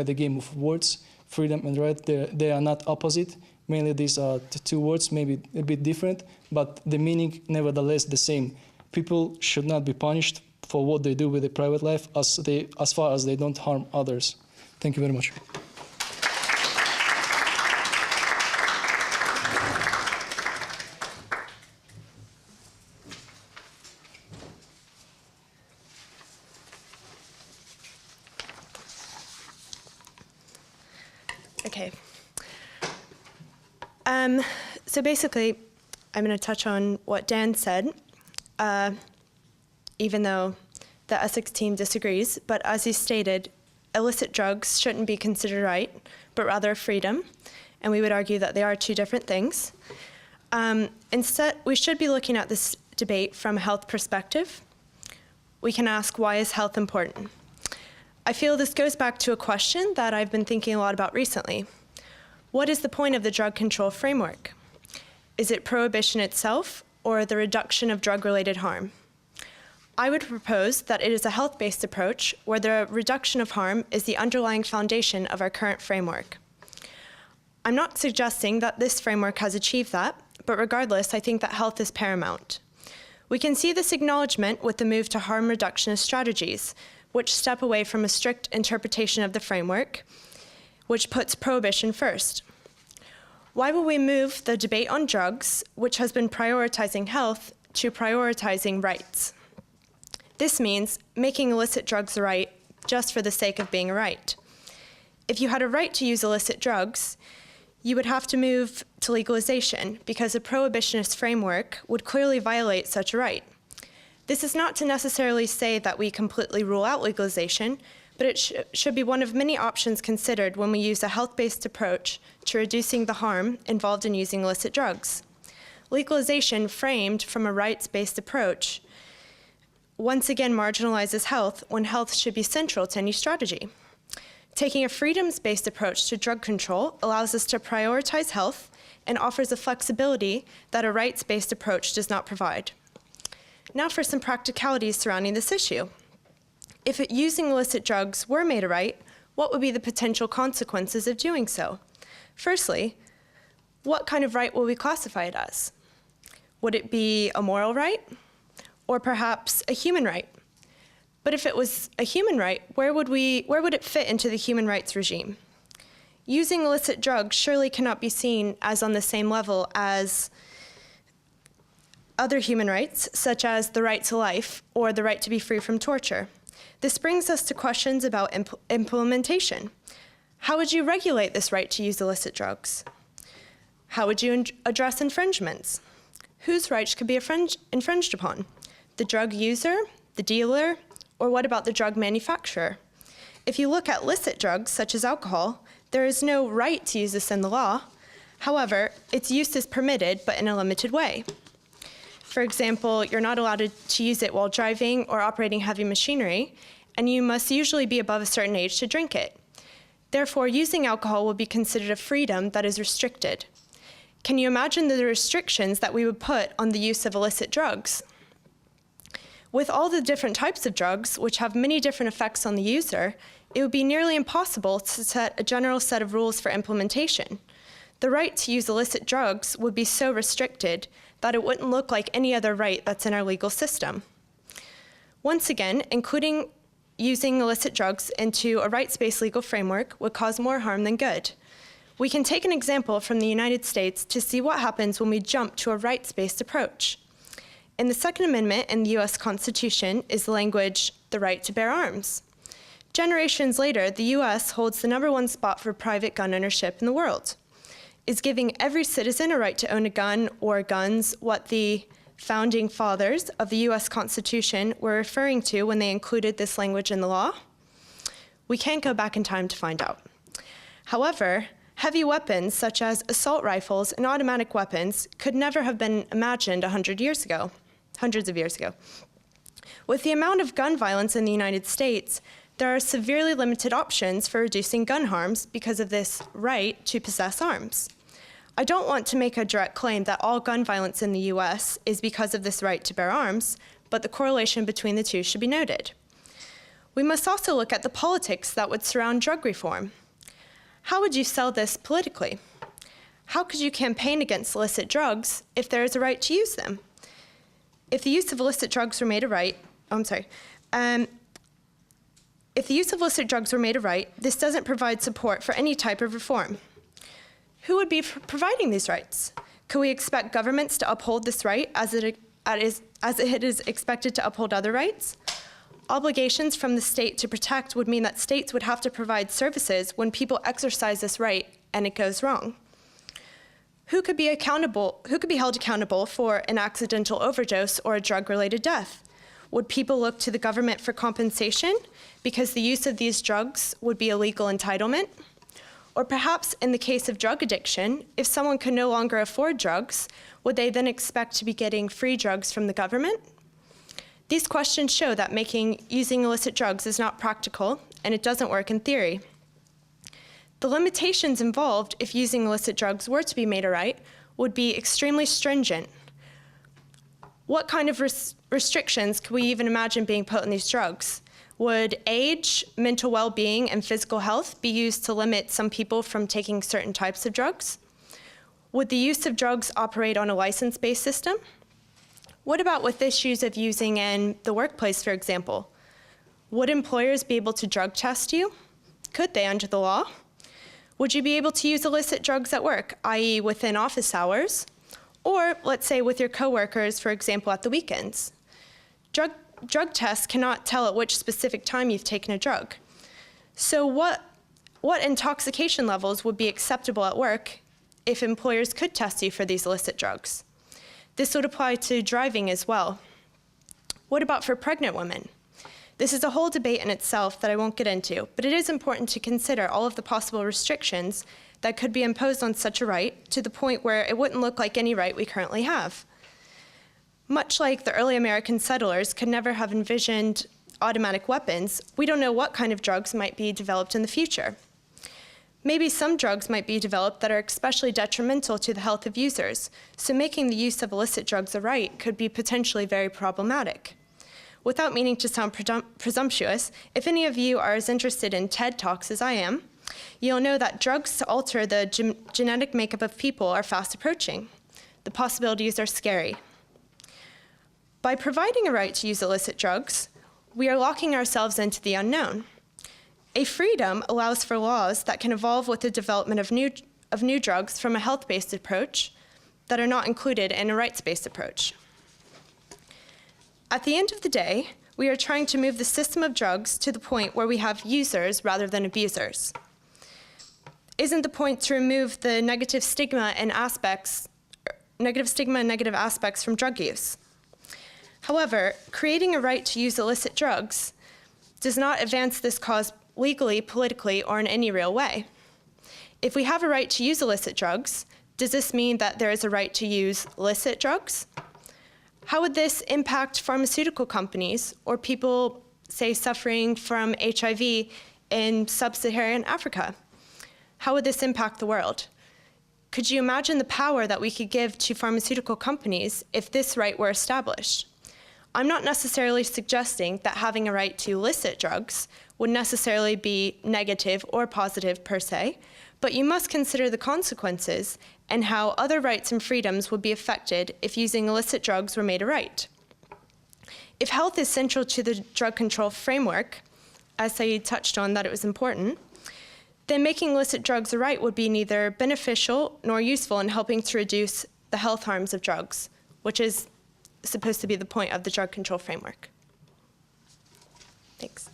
the game of words. Freedom and right, they are not opposite. Mainly these are two words, maybe a bit different, but the meaning nevertheless the same. People should not be punished for what they do with their private life as far as they don't harm others. Thank you very much. Okay. So basically, I'm going to touch on what Dan said, even though the Essex team disagrees. But as he stated, illicit drugs shouldn't be considered right, but rather freedom. And we would argue that they are two different things. Instead, we should be looking at this debate from a health perspective. We can ask, why is health important? I feel this goes back to a question that I've been thinking a lot about recently. What is the point of the drug control framework? Is it prohibition itself or the reduction of drug-related harm? I would propose that it is a health-based approach where the reduction of harm is the underlying foundation of our current framework. I'm not suggesting that this framework has achieved that, but regardless, I think that health is paramount. We can see this acknowledgement with the move to harm reductionist strategies, which step away from a strict interpretation of the framework, which puts prohibition first. Why will we move the debate on drugs, which has been prioritizing health, to prioritizing rights? This means making illicit drugs a right just for the sake of being a right. If you had a right to use illicit drugs, you would have to move to legalization because a prohibitionist framework would clearly violate such a right. This is not to necessarily say that we completely rule out legalization, but it should be one of many options considered when we use a health-based approach to reducing the harm involved in using illicit drugs. Legalization, framed from a rights-based approach, once again marginalizes health when health should be central to any strategy. Taking a freedoms-based approach to drug control allows us to prioritize health and offers a flexibility that a rights-based approach does not provide. Now for some practicalities surrounding this issue. If using illicit drugs were made a right, what would be the potential consequences of doing so? Firstly, what kind of right will we classify it as? Would it be a moral right? Or perhaps a human right? But if it was a human right, where would it fit into the human rights regime? Using illicit drugs surely cannot be seen as on the same level as other human rights, such as the right to life or the right to be free from torture. This brings us to questions about implementation. How would you regulate this right to use illicit drugs? How would you address infringements? Whose rights could be infringed upon? The drug user, the dealer, or what about the drug manufacturer? If you look at licit drugs, such as alcohol, there is no right to use this in the law. However, its use is permitted, but in a limited way. For example, you're not allowed to use it while driving or operating heavy machinery, and you must usually be above a certain age to drink it. Therefore, using alcohol will be considered a freedom that is restricted. Can you imagine the restrictions that we would put on the use of illicit drugs? With all the different types of drugs, which have many different effects on the user, it would be nearly impossible to set a general set of rules for implementation. The right to use illicit drugs would be so restricted that it wouldn't look like any other right that's in our legal system. Once again, including using illicit drugs into a rights-based legal framework would cause more harm than good. We can take an example from the United States to see what happens when we jump to a rights-based approach. In the Second Amendment in the US Constitution is the language, the right to bear arms. Generations later, the US holds the #1 spot for private gun ownership in the world. Is giving every citizen a right to own a gun or guns what the founding fathers of the US Constitution were referring to when they included this language in the law? We can't go back in time to find out. However, heavy weapons such as assault rifles and automatic weapons could never have been imagined hundreds of years ago. With the amount of gun violence in the United States, there are severely limited options for reducing gun harms because of this right to possess arms. I don't want to make a direct claim that all gun violence in the US is because of this right to bear arms, but the correlation between the two should be noted. We must also look at the politics that would surround drug reform. How would you sell this politically? How could you campaign against illicit drugs if there is a right to use them? If the use of illicit drugs were made a right, if the use of illicit drugs were made a right, this doesn't provide support for any type of reform. Who would be providing these rights? Could we expect governments to uphold this right as it is expected to uphold other rights? Obligations from the state to protect would mean that states would have to provide services when people exercise this right and it goes wrong. Who could be held accountable for an accidental overdose or a drug-related death? Would people look to the government for compensation because the use of these drugs would be a legal entitlement? Or perhaps in the case of drug addiction, if someone could no longer afford drugs, would they then expect to be getting free drugs from the government? These questions show that using illicit drugs is not practical, and it doesn't work in theory. The limitations involved if using illicit drugs were to be made a right would be extremely stringent. What kind of restrictions could we even imagine being put on these drugs? Would age, mental well-being, and physical health be used to limit some people from taking certain types of drugs? Would the use of drugs operate on a license-based system? What about with issues of using in the workplace, for example? Would employers be able to drug test you? Could they under the law? Would you be able to use illicit drugs at work, i.e. within office hours? Or, let's say, with your coworkers, for example, at the weekends? Drug tests cannot tell at which specific time you've taken a drug. So what intoxication levels would be acceptable at work if employers could test you for these illicit drugs? This would apply to driving as well. What about for pregnant women? This is a whole debate in itself that I won't get into, but it is important to consider all of the possible restrictions that could be imposed on such a right to the point where it wouldn't look like any right we currently have. Much like the early American settlers could never have envisioned automatic weapons, we don't know what kind of drugs might be developed in the future. Maybe some drugs might be developed that are especially detrimental to the health of users, so making the use of illicit drugs a right could be potentially very problematic. Without meaning to sound presumptuous, if any of you are as interested in TED Talks as I am, you'll know that drugs to alter the genetic makeup of people are fast approaching. The possibilities are scary. By providing a right to use illicit drugs, we are locking ourselves into the unknown. A freedom allows for laws that can evolve with the development of new drugs from a health-based approach that are not included in a rights-based approach. At the end of the day, we are trying to move the system of drugs to the point where we have users rather than abusers. Isn't the point to remove the negative stigma and negative aspects from drug use? However, creating a right to use illicit drugs does not advance this cause legally, politically, or in any real way. If we have a right to use illicit drugs, does this mean that there is a right to use licit drugs? How would this impact pharmaceutical companies or people, say, suffering from HIV in sub-Saharan Africa? How would this impact the world? Could you imagine the power that we could give to pharmaceutical companies if this right were established? I'm not necessarily suggesting that having a right to licit drugs would necessarily be negative or positive per se, but you must consider the consequences and how other rights and freedoms would be affected if using illicit drugs were made a right. If health is central to the drug control framework, as Saeed touched on that it was important, then making illicit drugs a right would be neither beneficial nor useful in helping to reduce the health harms of drugs, which is supposed to be the point of the drug control framework. Thanks.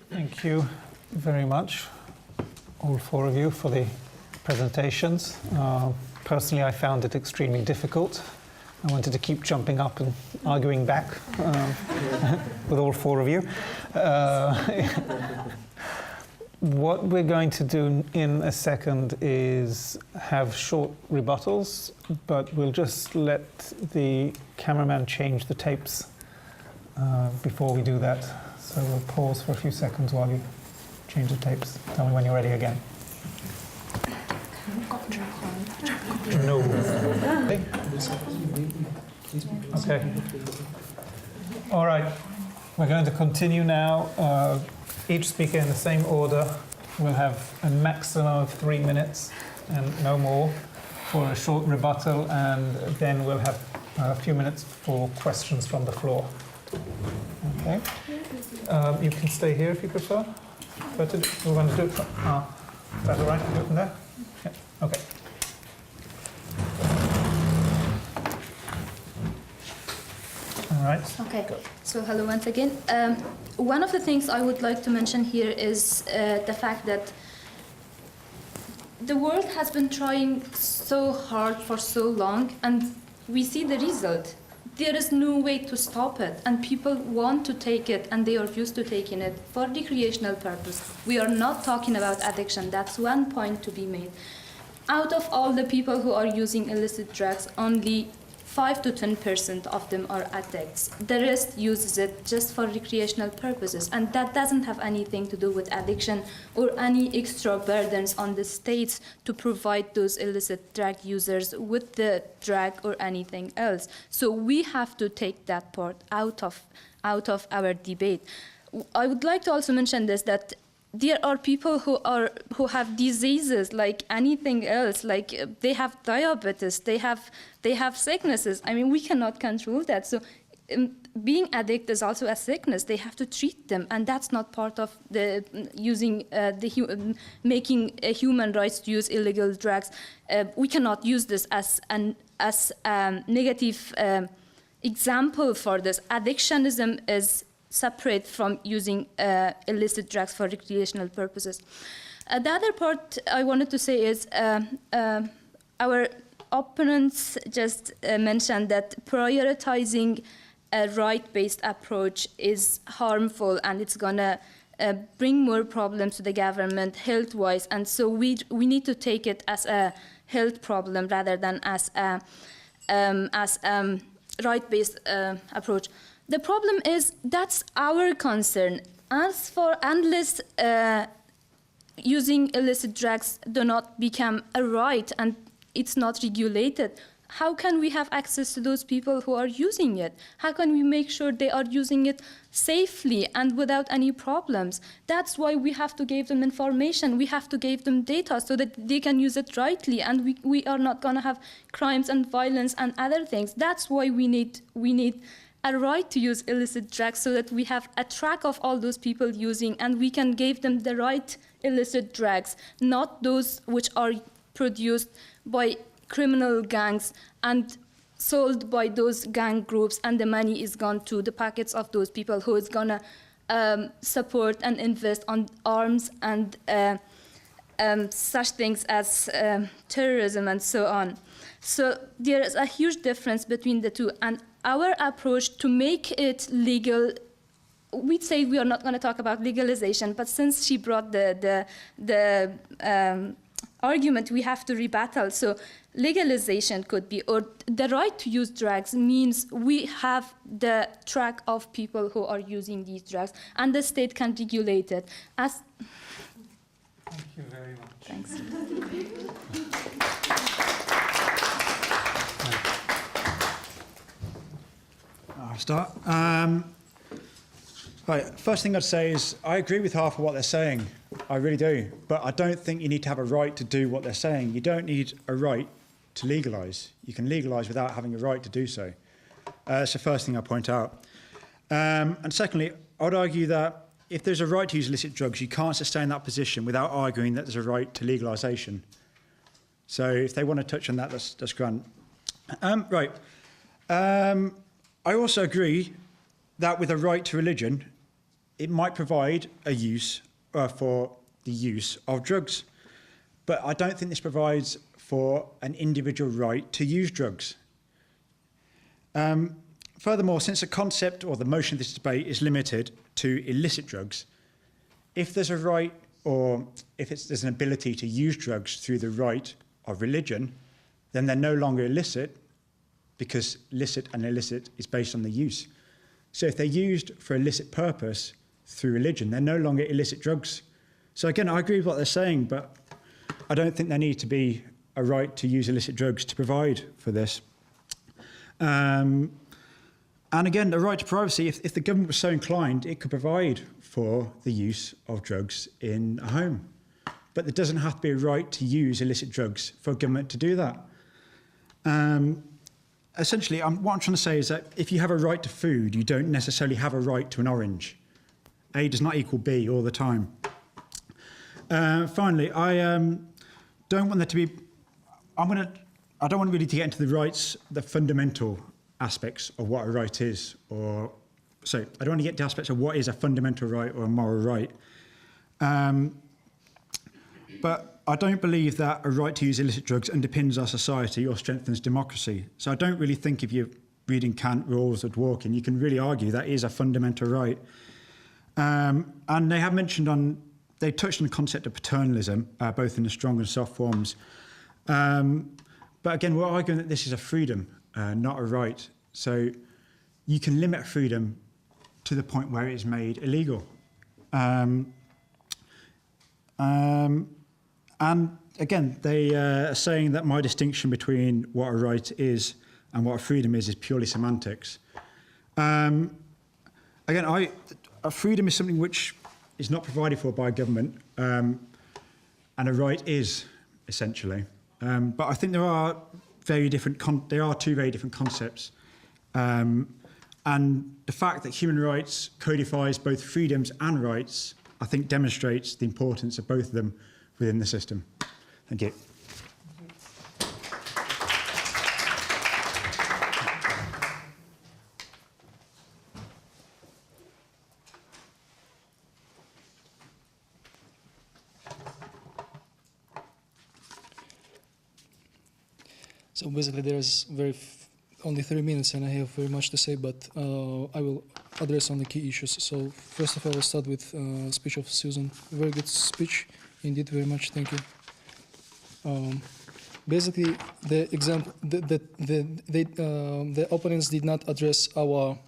Thank you very much, all four of you, for the presentations. Personally, I found it extremely difficult. I wanted to keep jumping up and arguing back with all four of you. What we're going to do in a second is have short rebuttals, but we'll just let the cameraman change the tapes before we do that. So we'll pause for a few seconds while you change the tapes. Tell me when you're ready again. No. Okay. All right. We're going to continue now. Each speaker in the same order will have a maximum of 3 minutes and no more for a short rebuttal, and then we'll have a few minutes for questions from the floor. Okay. You can stay here if you prefer. But we want to do it from, is that all right? Do it from there? Yeah. Okay. All right. Okay, so hello once again. One of the things I would like to mention here is the fact that the world has been trying so hard for so long, and we see the result. There is no way to stop it, and people want to take it, and they are used to taking it for recreational purpose. We are not talking about addiction. That's one point to be made. Out of all the people who are using illicit drugs, only 5 to 10% of them are addicts. The rest uses it just for recreational purposes, and that doesn't have anything to do with addiction or any extra burdens on the states to provide those illicit drug users with the drug or anything else. So we have to take that part out of our debate. I would like to also mention this, that there are people who have diseases like anything else, like they have diabetes, they have sicknesses. I mean, we cannot control that. So being addicted is also a sickness. They have to treat them, and that's not part of the making a human rights to use illegal drugs. We cannot use this as a negative example for this. Addictionism is separate from using illicit drugs for recreational purposes. The other part I wanted to say is our opponents just mentioned that prioritizing a right-based approach is harmful, and it's gonna bring more problems to the government health-wise, and so we need to take it as a health problem rather than as a right-based approach. The problem is that's our concern. As for unless using illicit drugs do not become a right and it's not regulated, how can we have access to those people who are using it? How can we make sure they are using it safely and without any problems? That's why we have to give them information. We have to give them data so that they can use it rightly, and we are not going to have crimes and violence and other things. That's why we need a right to use illicit drugs, so that we have a track of all those people using, and we can give them the right illicit drugs, not those which are produced by criminal gangs and sold by those gang groups, and the money is gone to the pockets of those people who is gonna support and invest on arms and such things as terrorism and so on. So there is a huge difference between the two, and our approach to make it legal, we'd say we are not going to talk about legalization, but since she brought the argument, we have to rebuttal. So legalization could be, or the right to use drugs means we have the track of people who are using these drugs, and the state can regulate it. Thank you very much. Thanks. I'll start. Right, first thing I'd say is I agree with half of what they're saying. I really do. But I don't think you need to have a right to do what they're saying. You don't need a right to legalise. You can legalise without having a right to do so. That's the first thing I point out. And secondly, I would argue that if there's a right to use illicit drugs, you can't sustain that position without arguing that there's a right to legalisation. So if they want to touch on that, that's grand. Right. I also agree that with a right to religion, it might provide a use for the use of drugs. But I don't think this provides for an individual right to use drugs. Furthermore, since the concept or the motion of this debate is limited to illicit drugs, if there's a right, or if there's an ability to use drugs through the right of religion, then they're no longer illicit, because licit and illicit is based on the use. So if they're used for illicit purpose through religion, they're no longer illicit drugs. So again, I agree with what they're saying, but I don't think there needs to be a right to use illicit drugs to provide for this. And again, the right to privacy, if the government was so inclined, it could provide for the use of drugs in a home. But there doesn't have to be a right to use illicit drugs for a government to do that. Essentially, what I'm trying to say is that if you have a right to food, you don't necessarily have a right to an orange. A does not equal B all the time. Finally, I don't want there to be... I don't want really to get into the rights, the fundamental aspects of what a right is, I don't want to get to aspects of what is a fundamental right or a moral right. But I don't believe that a right to use illicit drugs underpins our society or strengthens democracy. So I don't really think if you're reading Kant, Rawls or Dworkin, you can really argue that is a fundamental right. And they have mentioned they touched on the concept of paternalism, both in the strong and soft forms. But again, we're arguing that this is a freedom, not a right. So you can limit freedom to the point where it is made illegal. And again, they are saying that my distinction between what a right is and what a freedom is purely semantics. Again, a freedom is something which is not provided for by a government, and a right is, essentially. But I think there are two very different concepts. And the fact that human rights codifies both freedoms and rights, I think demonstrates the importance of both of them within the system. Thank you. So basically there's only 3 minutes and I have very much to say, but I will address on the key issues. So first of all, I'll start with speech of Susan. Very good speech, indeed, very much, thank you. Basically, the example, the opponents did not address our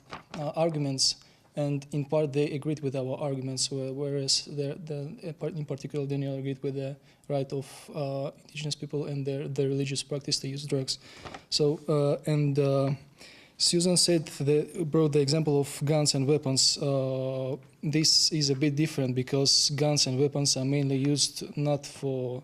arguments, and in part they agreed with our arguments, whereas in particular Daniel agreed with the right of indigenous people and their religious practice to use drugs. So, Susan brought the example of guns and weapons. This is a bit different because guns and weapons are mainly used not for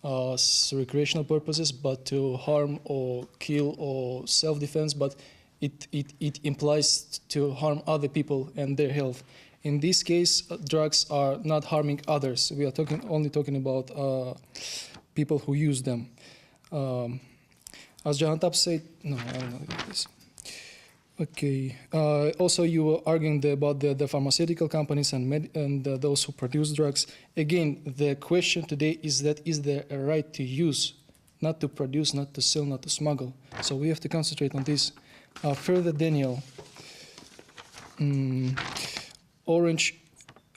recreational purposes, but to harm or kill or self-defense, but it implies to harm other people and their health. In this case, drugs are not harming others. We are only talking about people who use them. As Jahantap said, no, I don't know this. Okay. Also, you were arguing about the pharmaceutical companies and those who produce drugs. Again, the question today is there a right to use, not to produce, not to sell, not to smuggle? So we have to concentrate on this. Further, Daniel, orange,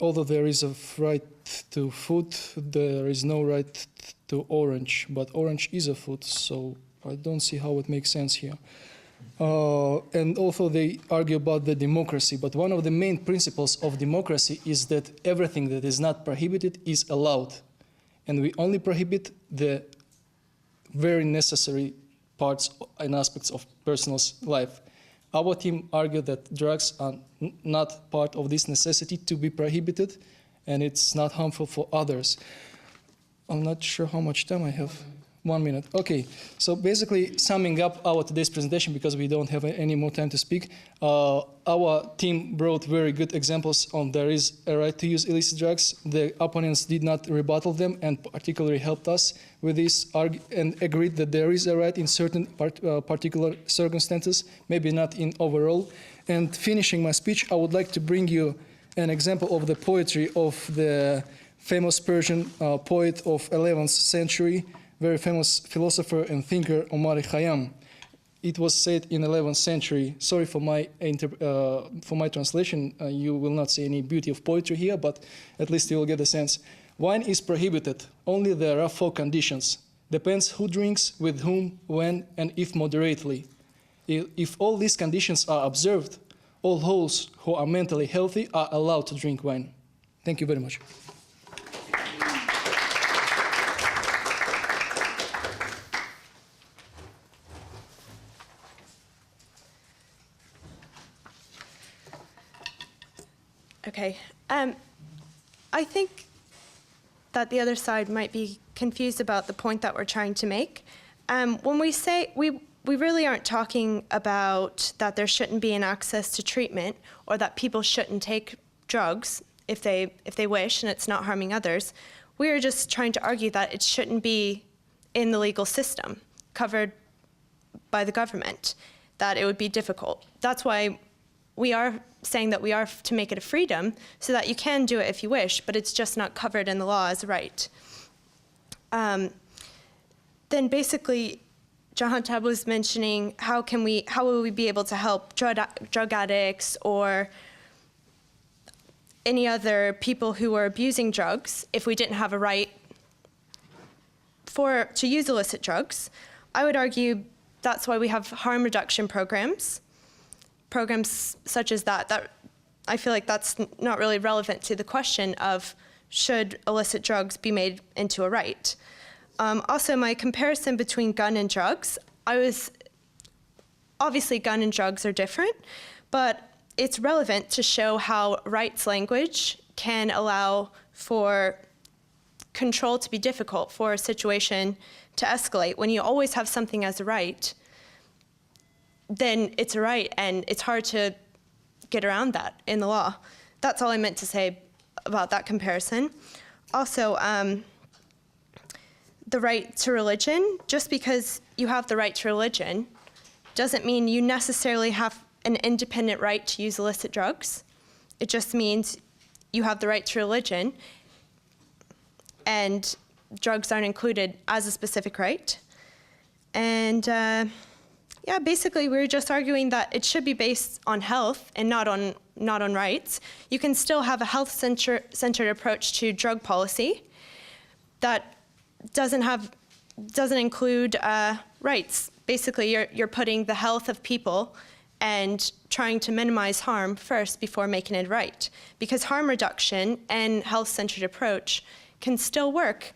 although there is a right to food, there is no right to orange, but orange is a food, so I don't see how it makes sense here. And also they argue about the democracy, but one of the main principles of democracy is that everything that is not prohibited is allowed. And we only prohibit the very necessary parts and aspects of person's life. Our team argued that drugs are not part of this necessity to be prohibited, and it's not harmful for others. I'm not sure how much time I have. 1 minute. Okay, so basically summing up our today's presentation, because we don't have any more time to speak, our team brought very good examples on there is a right to use illicit drugs. The opponents did not rebuttal them and particularly helped us with this and agreed that there is a right in certain particular circumstances, maybe not in overall. And finishing my speech, I would like to bring you an example of the poetry of the famous Persian poet of 11th century, very famous philosopher and thinker Omar Khayyam. It was said in 11th century. Sorry for my translation. You will not see any beauty of poetry here, but at least you will get a sense. Wine is prohibited. Only there are 4 conditions. Depends who drinks, with whom, when, and if moderately. If all these conditions are observed, all those who are mentally healthy are allowed to drink wine. Thank you very much. Okay. I think that the other side might be confused about the point that we're trying to make. When we say, we really aren't talking about that there shouldn't be an access to treatment or that people shouldn't take drugs if they wish and it's not harming others. We are just trying to argue that it shouldn't be in the legal system, covered by the government, that it would be difficult. That's why we are saying that we are to make it a freedom so that you can do it if you wish, but it's just not covered in the law as a right. Then basically, Jahantab was mentioning how will we be able to help drug addicts or any other people who are abusing drugs if we didn't have a right to use illicit drugs. I would argue that's why we have harm reduction programs such as that I feel like that's not really relevant to the question of should illicit drugs be made into a right. Also, my comparison between gun and drugs, obviously gun and drugs are different, but it's relevant to show how rights language can allow for control to be difficult, for a situation to escalate. When you always have something as a right, then it's a right, and it's hard to get around that in the law. That's all I meant to say about that comparison. Also, the right to religion, just because you have the right to religion doesn't mean you necessarily have an independent right to use illicit drugs. It just means you have the right to religion, and drugs aren't included as a specific right. And yeah, basically we're just arguing that it should be based on health and not on rights. You can still have a health-centered approach to drug policy that doesn't include rights. Basically, you're putting the health of people and trying to minimize harm first before making it right. Because harm reduction and health-centered approach can still work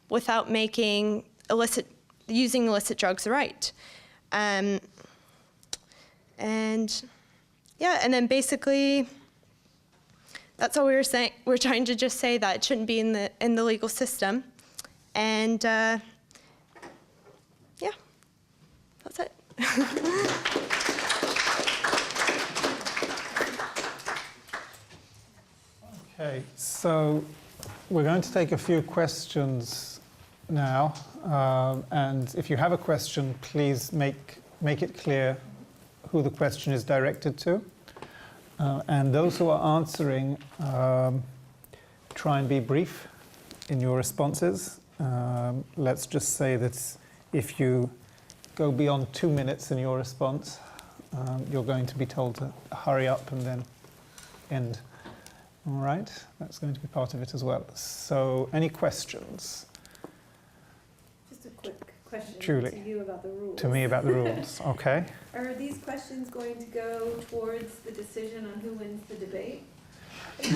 without making using illicit drugs a right. And yeah, and then basically, that's all we were saying. We're trying to just say that it shouldn't be in the legal system. And yeah, that's it. Okay, so we're going to take a few questions now, and if you have a question, please make it clear who the question is directed to. And those who are answering, try and be brief in your responses. Let's just say that if you go beyond 2 minutes in your response, you're going to be told to hurry up and then end. All right, that's going to be part of it as well. So, any questions? Just a quick question Julie, to you about the rules. To me about the rules, okay. Are these questions going to go towards the decision on who wins the debate? I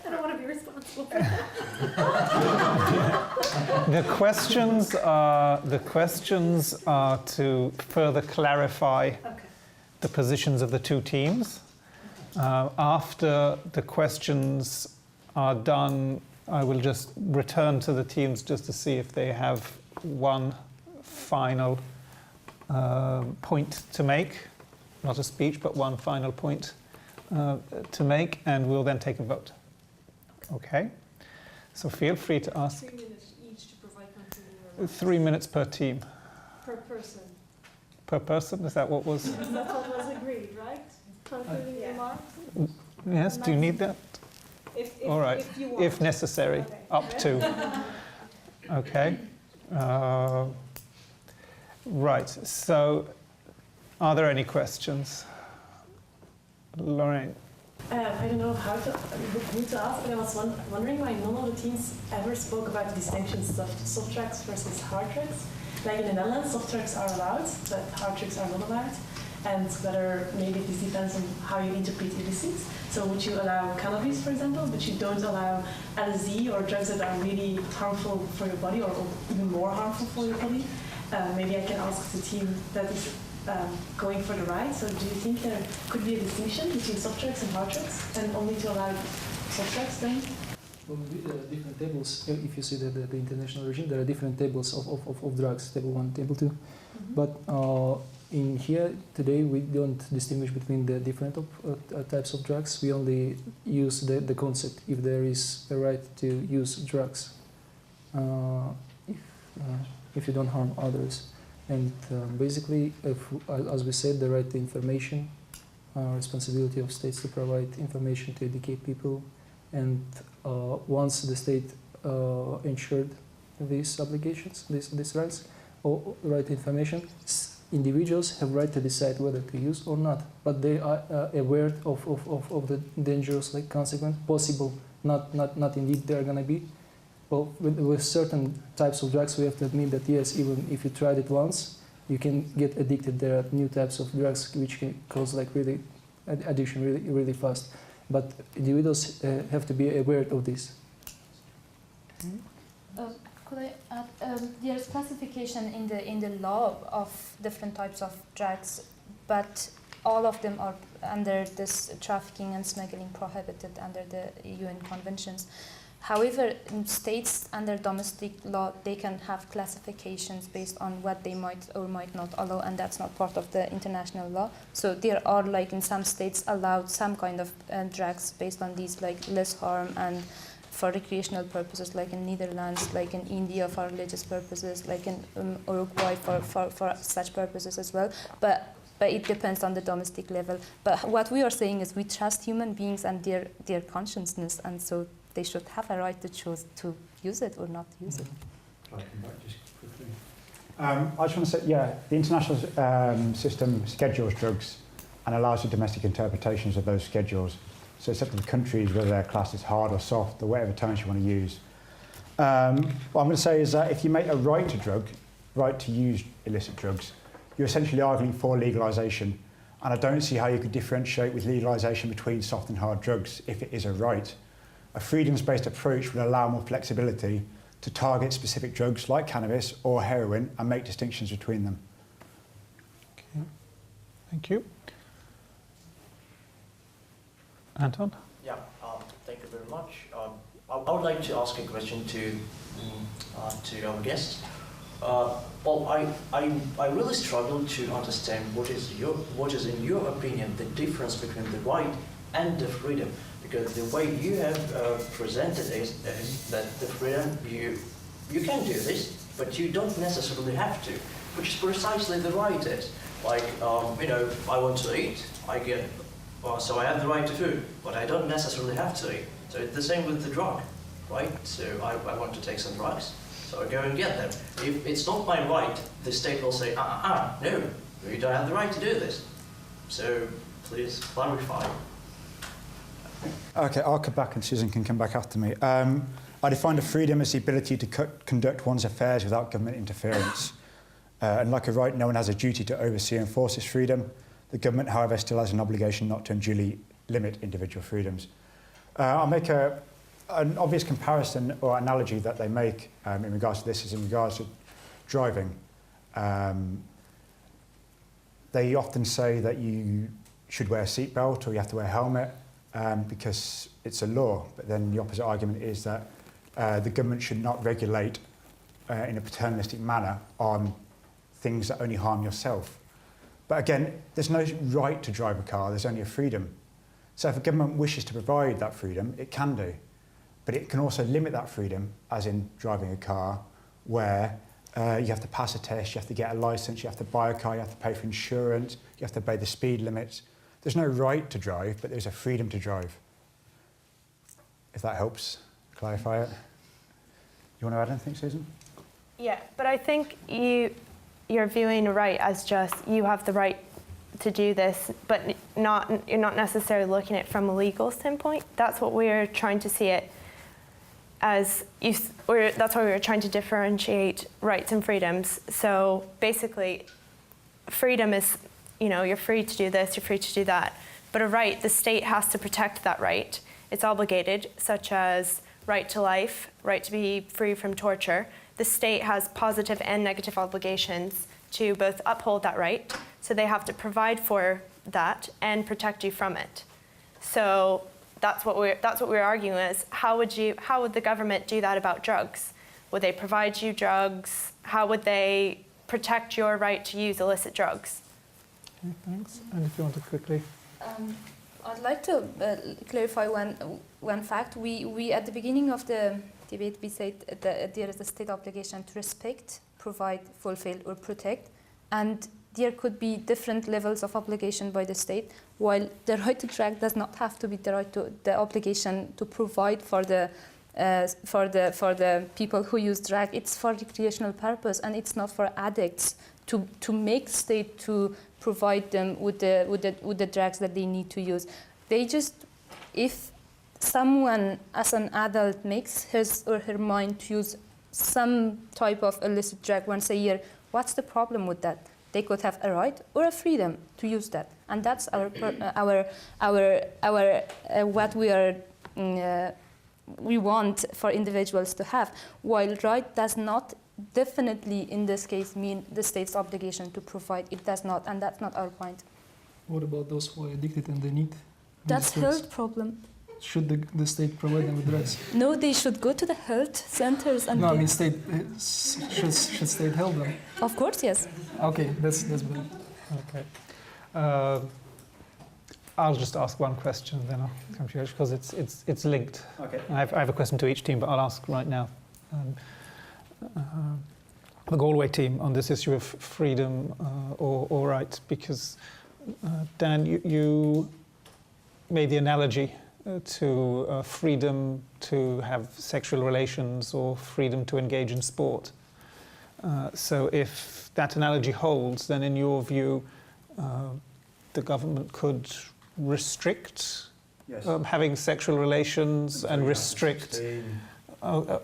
don't want to be responsible for that. The questions are to further clarify the positions of the two teams. After the questions are done, I will just return to the teams just to see if they have one final point to make. Not a speech, but one final point to make, and we'll then take a vote. Okay? So feel free to ask. 3 minutes each to provide concluding 3 minutes per team. per person. Per person? Is that what was? That's what was agreed, right? Concluding remarks? Yes, do you need that? If All right, if you want. if necessary, Okay. up to. Okay. Right, so are there any questions? Lorraine. I don't know who to ask, but I was wondering why none of the teams ever spoke about the distinctions of soft drugs versus hard drugs. Like in the Netherlands, soft drugs are allowed, but hard drugs are not allowed. And whether maybe this depends on how you interpret illicit. So would you allow cannabis, for example, but you don't allow LSD or drugs that are really harmful for your body or even more harmful for your body? Maybe I can ask the team that is going for the right. So do you think there could be a distinction between soft drugs and hard drugs, and only to allow soft drugs then? Well, with the different tables, if you see the international regime, there are different tables of drugs, table 1, table 2. Mm-hmm. But in here today, we don't distinguish between the different types of drugs. We only use the concept if there is a right to use drugs, if you don't harm others. And basically, as we said, the right to information, responsibility of states to provide information to educate people. And once the state ensured these obligations, these rights, or right to information, individuals have right to decide whether to use or not. But they are aware of the dangerous consequence, possible, not indeed they are going to be. Well, with certain types of drugs, we have to admit that yes, even if you tried it once, you can get addicted. There are new types of drugs which can cause really addiction really fast. But individuals have to be aware of this. Could I add? There's classification in the law of different types of drugs, but all of them are under this trafficking and smuggling prohibited under the UN conventions. However, in states under domestic law, they can have classifications based on what they might or might not allow, and that's not part of the international law. So there are, in some states, allowed some kind of drugs based on these, less harm and for recreational purposes, like in Netherlands, like in India for religious purposes, like in Uruguay for such purposes as well. But it depends on the domestic level. But what we are saying is we trust human beings and their consciousness, and so they should have a right to choose to use it or not use it. Can I come back just quickly? I just want to say, the international system schedules drugs and allows for domestic interpretations of those schedules. So it's up to the countries whether they're classed as hard or soft or whatever terms you want to use. What I'm going to say is that if you make a right to use illicit drugs, you're essentially arguing for legalisation. And I don't see how you could differentiate with legalisation between soft and hard drugs if it is a right. A freedoms-based approach will allow more flexibility to target specific drugs like cannabis or heroin and make distinctions between them. Okay, thank you. Anton? Yeah, thank you very much. I would like to ask a question to our guest. Well, I really struggle to understand what is in your opinion the difference between the right and the freedom, because the way you have presented is that the freedom you can do this, but you don't necessarily have to, which is precisely the right is. Like I want to eat, I get. So I have the right to food, but I don't necessarily have to eat. So it's the same with the drug, right? So I want to take some drugs, so I go and get them. If it's not my right, the state will say, no, you don't have the right to do this. So please clarify. Okay, I'll come back and Susan can come back after me. I define a freedom as the ability to conduct one's affairs without government interference. And like a right, no one has a duty to oversee and enforce this freedom. The government, however, still has an obligation not to unduly limit individual freedoms. I'll make an obvious comparison or analogy that they make in regards to this is in regards to driving. They often say that you should wear a seatbelt or you have to wear a helmet because it's a law. But then the opposite argument is that the government should not regulate in a paternalistic manner on things that only harm yourself. But again, there's no right to drive a car, there's only a freedom. So if a government wishes to provide that freedom, it can do. But it can also limit that freedom, as in driving a car, where you have to pass a test, you have to get a license, you have to buy a car, you have to pay for insurance, you have to obey the speed limits. There's no right to drive, but there's a freedom to drive. If that helps clarify it. You want to add anything, Susan? Yeah, but I think you're viewing a right as just you have the right to do this, but you're not necessarily looking at it from a legal standpoint. That's what we're trying to see it as. That's why we were trying to differentiate rights and freedoms. So basically, freedom is, you're free to do this, you're free to do that. But a right, the state has to protect that right. It's obligated, such as right to life, right to be free from torture. The state has positive and negative obligations to both uphold that right, So they have to provide for that and protect you from it. So that's what we're arguing is how would the government do that about drugs? Would they provide you drugs? How would they protect your right to use illicit drugs? Okay, thanks. And if you want to quickly. I'd like to clarify one fact. We at the beginning of the debate we said that there is a state obligation to respect, provide, fulfill, or protect, and there could be different levels of obligation by the state. While the right to drug does not have to be the obligation to provide for the people who use drug. It's for recreational purpose, and it's not for addicts to make state to provide them with the drugs that they need to use. They just, if someone as an adult makes his or her mind to use some type of illicit drug once a year, what's the problem with that? They could have a right or a freedom to use that, and that's what we want for individuals to have. While right does not definitely in this case mean the state's obligation to provide. It does not, and that's not our point. What about those who are addicted and they need? That's health problem. Should the state provide them with drugs? No, they should go to the health centers and. No, I mean state should state help them. Of course, yes. Okay, that's good. Okay. I'll just ask one question, then I'll come to you because it's linked. Okay. I have a question to each team, but I'll ask right now. The Galway team on this issue of freedom or right, because Dan, you made the analogy to freedom to have sexual relations or freedom to engage in sport. So if that analogy holds, then in your view, the government could restrict having sexual relations and restrict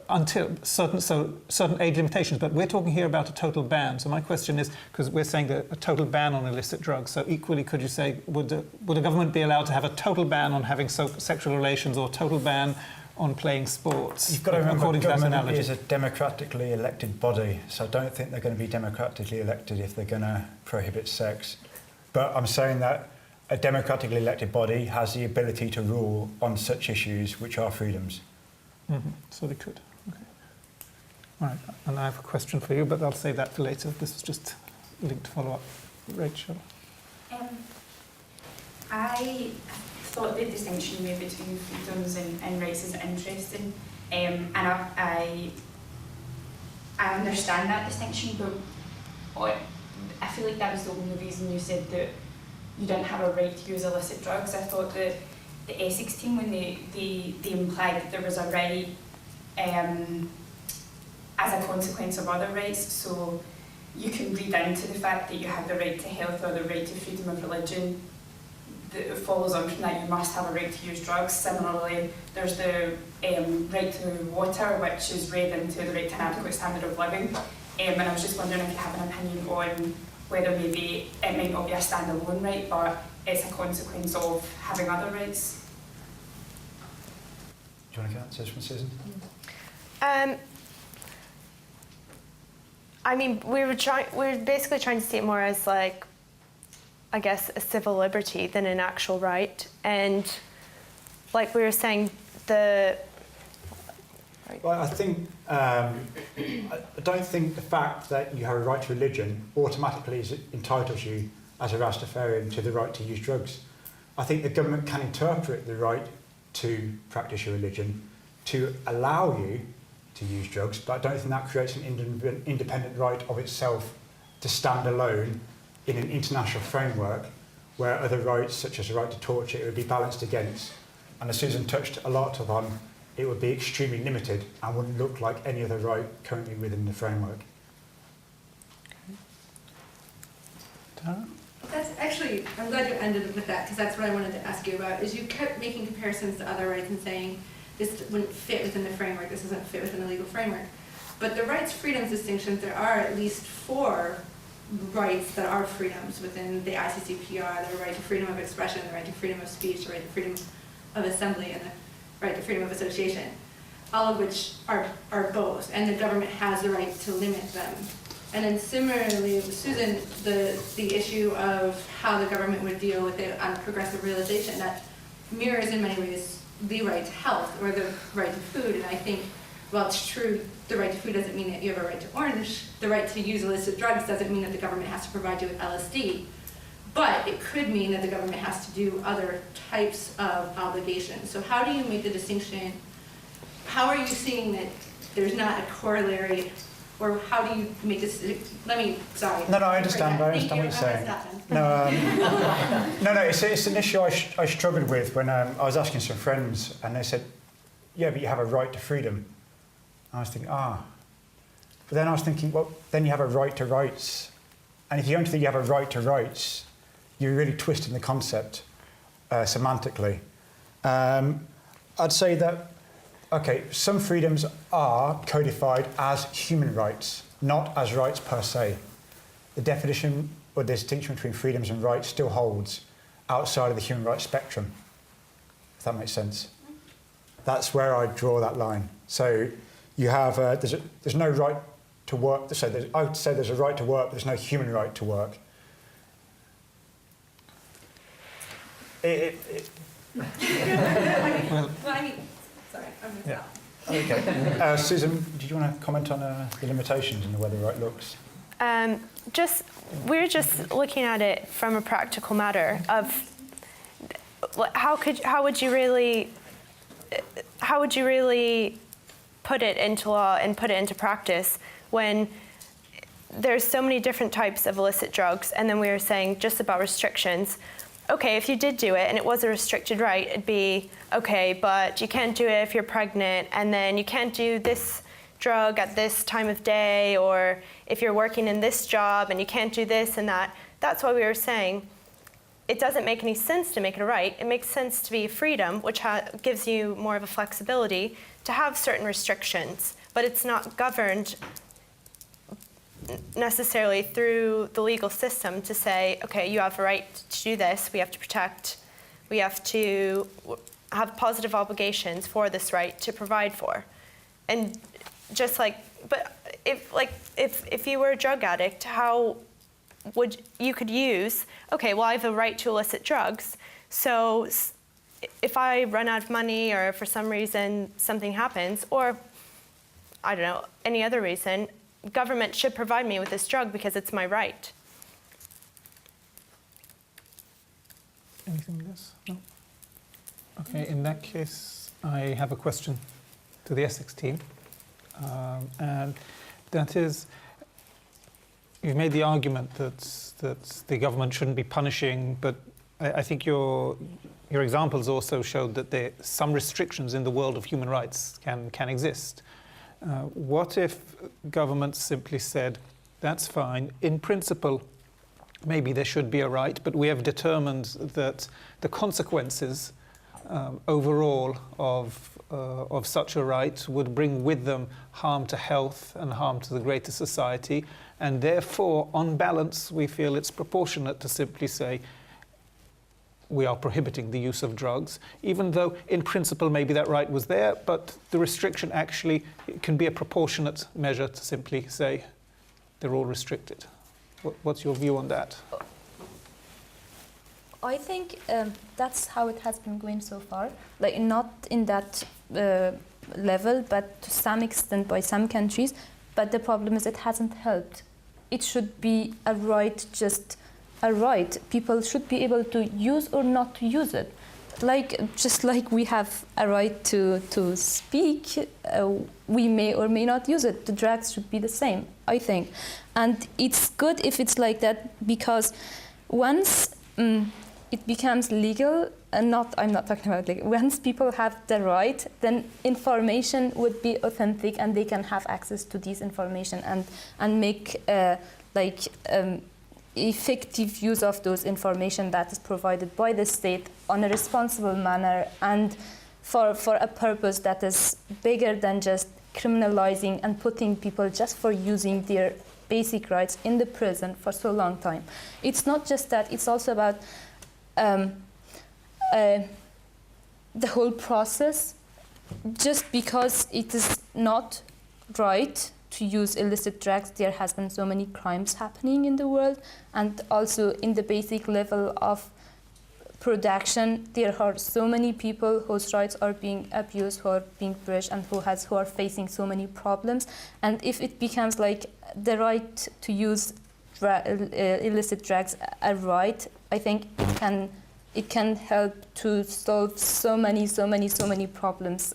until certain age limitations. But we're talking here about a total ban. So my question is, because we're saying that a total ban on illicit drugs, so equally could you say, would a government be allowed to have a total ban on having sexual relations or total ban on playing sports? You've got to remember, according to that government analogy. is a democratically elected body, so I don't think they're going to be democratically elected if they're going to prohibit sex. But I'm saying that a democratically elected body has the ability to rule on such issues which are freedoms. Mm-hmm. So they could. Okay. All right. And I have a question for you, but I'll save that for later. This was just linked follow-up. Rachel. I thought the distinction you made between freedoms and rights is interesting, and I understand that distinction, but I feel like that was the only reason you said that you didn't have a right to use illicit drugs. I thought that the Essex team, when they implied that there was a right as a consequence of other rights, so you can read into the fact that you have the right to health or the right to freedom of religion, that it follows on from that you must have a right to use drugs. Similarly, there's the right to water, which is read into the right to an adequate standard of living, and I was just wondering if you have an opinion on whether maybe it might not be a standalone right, but it's a consequence of having other rights. Do you want to answer this one, Susan? I mean, we're basically trying to see it more as like, I guess, a civil liberty than an actual right. And like we were saying, Well, I think I don't think the fact that you have a right to religion automatically entitles you as a Rastafarian to the right to use drugs. I think the government can interpret the right to practice your religion to allow you to use drugs, but I don't think that creates an independent right of itself to stand alone in an international framework where other rights, such as the right to torture, it would be balanced against. And as Susan touched a lot upon, it would be extremely limited and wouldn't look like any other right currently within the framework. Tara? That's actually, I'm glad you ended with that, because that's what I wanted to ask you about, is you kept making comparisons to other rights and saying this wouldn't fit within the framework, this doesn't fit within the legal framework. But the rights freedoms distinctions, there are at least 4 rights that are freedoms within the ICCPR: the right to freedom of expression, the right to freedom of speech, the right to freedom of assembly, and the right to freedom of association, all of which are both, and the government has the right to limit them. And then similarly, Susan, the issue of how the government would deal with it on progressive realization, that mirrors in many ways the right to health or the right to food. And I think, while it's true, the right to food doesn't mean that you have a right to orange. The right to use illicit drugs doesn't mean that the government has to provide you with LSD. But it could mean that the government has to do other types of obligations. So how do you make the distinction? How are you seeing that there's not a corollary, or how do you make this? Sorry. No, I understand. I understand what you're saying. No, it's an issue I struggled with when I was asking some friends, and they said, "Yeah, but you have a right to freedom." I was thinking, But then I was thinking, well, then you have a right to rights, and if you don't think you have a right to rights, you're really twisting the concept semantically. I'd say that. Okay, some freedoms are codified as human rights, not as rights per se. The definition or the distinction between freedoms and rights still holds outside of the human rights spectrum, if that makes sense. That's where I draw that line. So you have, there's no right to work, so I would say there's a right to work, but there's no human right to work. Sorry, I'm going to stop. Okay. Susan, did you want to comment on the limitations and the way the right looks? We're just looking at it from a practical matter of how would you really put it into law and put it into practice when there's so many different types of illicit drugs, and then we were saying just about restrictions. Okay, if you did do it and it was a restricted right, it'd be, okay, but you can't do it if you're pregnant, and then you can't do this drug at this time of day, or if you're working in this job and you can't do this and that. That's why we were saying it doesn't make any sense to make it a right. It makes sense to be freedom, which gives you more of a flexibility to have certain restrictions, but it's not governed necessarily through the legal system to say, okay, you have a right to do this, we have to protect, we have to have positive obligations for this right to provide for. And just like, but if you were a drug addict, how would you could use, okay, well, I have a right to illicit drugs, so if I run out of money or for some reason something happens, or I don't know, any other reason, government should provide me with this drug because it's my right. Anything else? No? Okay, in that case, I have a question to the Essex team. And that is, you've made the argument that the government shouldn't be punishing, but I think your examples also showed that some restrictions in the world of human rights can exist. What if government simply said, that's fine, in principle, maybe there should be a right, but we have determined that the consequences overall of such a right would bring with them harm to health and harm to the greater society, and therefore, on balance, we feel it's proportionate to simply say, we are prohibiting the use of drugs, even though in principle maybe that right was there, but the restriction actually can be a proportionate measure to simply say they're all restricted. What's your view on that? I think that's how it has been going so far. Like, not in that level, but to some extent by some countries. But the problem is it hasn't helped. It should be a right, just a right. People should be able to use or not to use it. Just like we have a right to speak, we may or may not use it. The drugs should be the same, I think. And it's good if it's like that, because once it becomes legal, I'm not talking about legal, once people have the right, then information would be authentic and they can have access to this information and make effective use of those information that is provided by the state on a responsible manner and for a purpose that is bigger than just criminalizing and putting people just for using their basic rights in the prison for so long time. It's not just that, it's also about the whole process. Just because it is not right to use illicit drugs, there has been so many crimes happening in the world, and also in the basic level of production, there are so many people whose rights are being abused, who are being breached, and who are facing so many problems. And if it becomes like the right to use illicit drugs a right, I think it can help to solve so many problems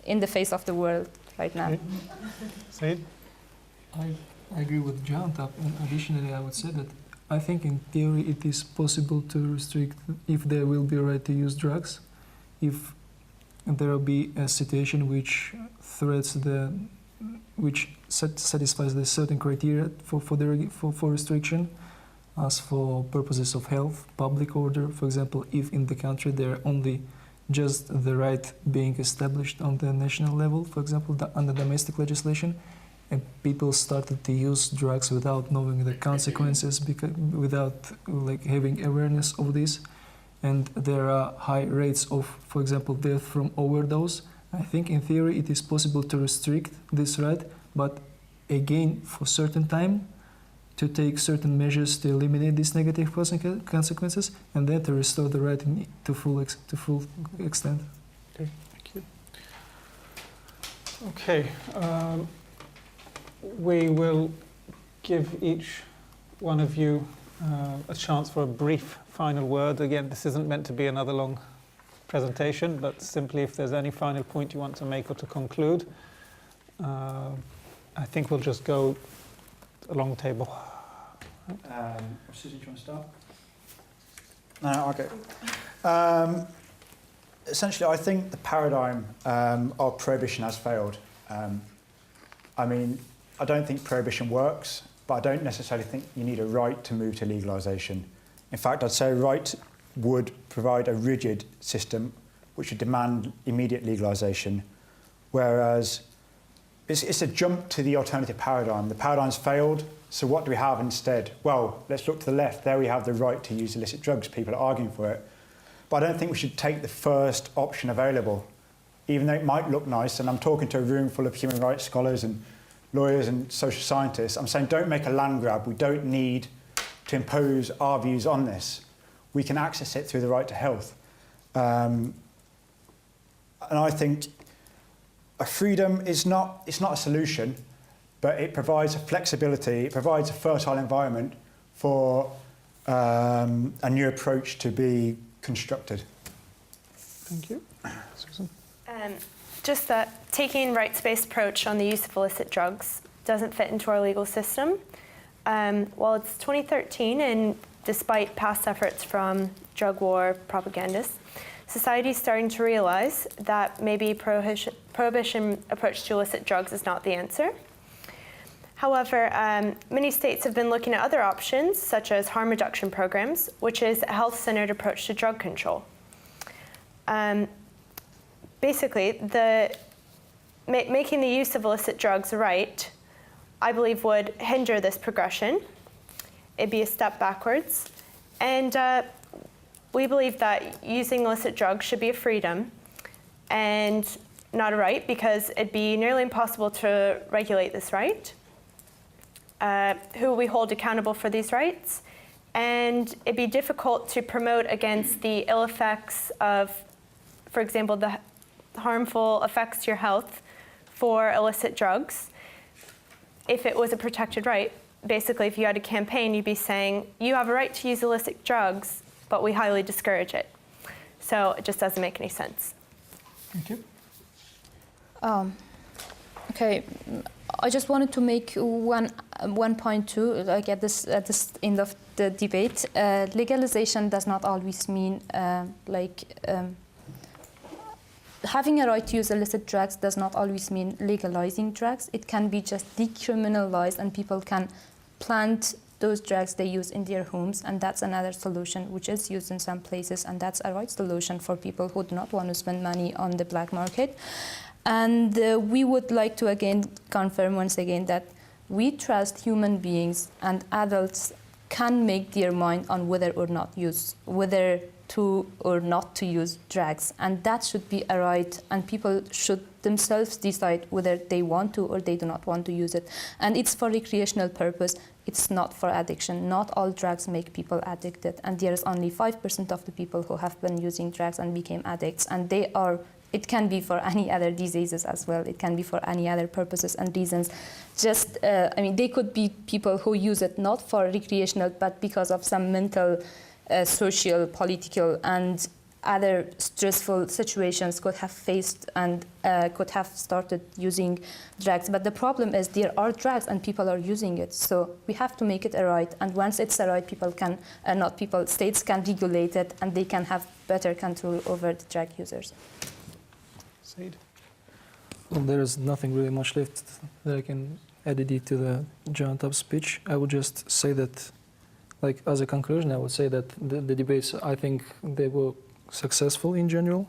in the face of the world right now. Said? I agree with Janta, and additionally I would say that I think in theory it is possible to restrict if there will be a right to use drugs, if there will be a situation which satisfies the certain criteria for restriction, as for purposes of health, public order. For example, if in the country there are only just the right being established on the national level, for example, under domestic legislation, and people started to use drugs without knowing the consequences, without like having awareness of this, and there are high rates of, for example, death from overdose. I think in theory it is possible to restrict this right, but again for certain time, to take certain measures to eliminate these negative consequences, and then to restore the right to full extent. Okay, thank you. Okay. We will give each one of you a chance for a brief final word. Again, this isn't meant to be another long presentation, but simply if there's any final point you want to make or to conclude, I think we'll just go along the table. Susie, do you want to start? No, I'll go. Essentially, I think the paradigm of prohibition has failed. I mean, I don't think prohibition works, but I don't necessarily think you need a right to move to legalisation. In fact, I'd say a right would provide a rigid system which would demand immediate legalisation, whereas it's a jump to the alternative paradigm. The paradigm's failed, so what do we have instead? Well, let's look to the left. There we have the right to use illicit drugs. People are arguing for it. But I don't think we should take the first option available, even though it might look nice. And I'm talking to a room full of human rights scholars and lawyers and social scientists. I'm saying don't make a land grab. We don't need to impose our views on this. We can access it through the right to health. And I think a freedom it's not a solution, but it provides a flexibility, it provides a fertile environment for a new approach to be constructed. Thank you. Susan? Just that taking rights-based approach on the use of illicit drugs doesn't fit into our legal system. Well, it's 2013, and despite past efforts from drug war propagandists, society is starting to realize that maybe prohibition approach to illicit drugs is not the answer. However, many states have been looking at other options, such as harm reduction programs, which is a health-centered approach to drug control. Basically, making the use of illicit drugs a right, I believe, would hinder this progression. It'd be a step backwards. And we believe that using illicit drugs should be a freedom and not a right, because it'd be nearly impossible to regulate this right. Who we hold accountable for these rights, and it'd be difficult to promote against the ill effects of, for example, the harmful effects to your health for illicit drugs. If it was a protected right, basically if you had a campaign, you'd be saying, you have a right to use illicit drugs, but we highly discourage it. So it just doesn't make any sense. Thank you. Okay, I just wanted to make one point too. Like at this end of the debate, legalization does not always mean having a right to use illicit drugs does not always mean legalizing drugs. It can be just decriminalized, and people can plant those drugs they use in their homes, and that's another solution which is used in some places, and that's a right solution for people who do not want to spend money on the black market. And we would like to again confirm once again that we trust human beings and adults can make their mind on whether to or not to use drugs, and that should be a right, and people should themselves decide whether they want to or they do not want to use it. And it's for recreational purpose, it's not for addiction. Not all drugs make people addicted, and there's only 5% of the people who have been using drugs and became addicts, and it can be for any other diseases as well. It can be for any other purposes and reasons. They could be people who use it not for recreational, but because of some mental, social, political, and other stressful situations could have faced and could have started using drugs. But the problem is there are drugs and people are using it. So we have to make it a right. And once it's a right, states can regulate it, and they can have better control over the drug users. Well, there is nothing really much left that I can add to the John Top speech. I would just say that, as a conclusion, I would say that the debates, I think they were successful in general,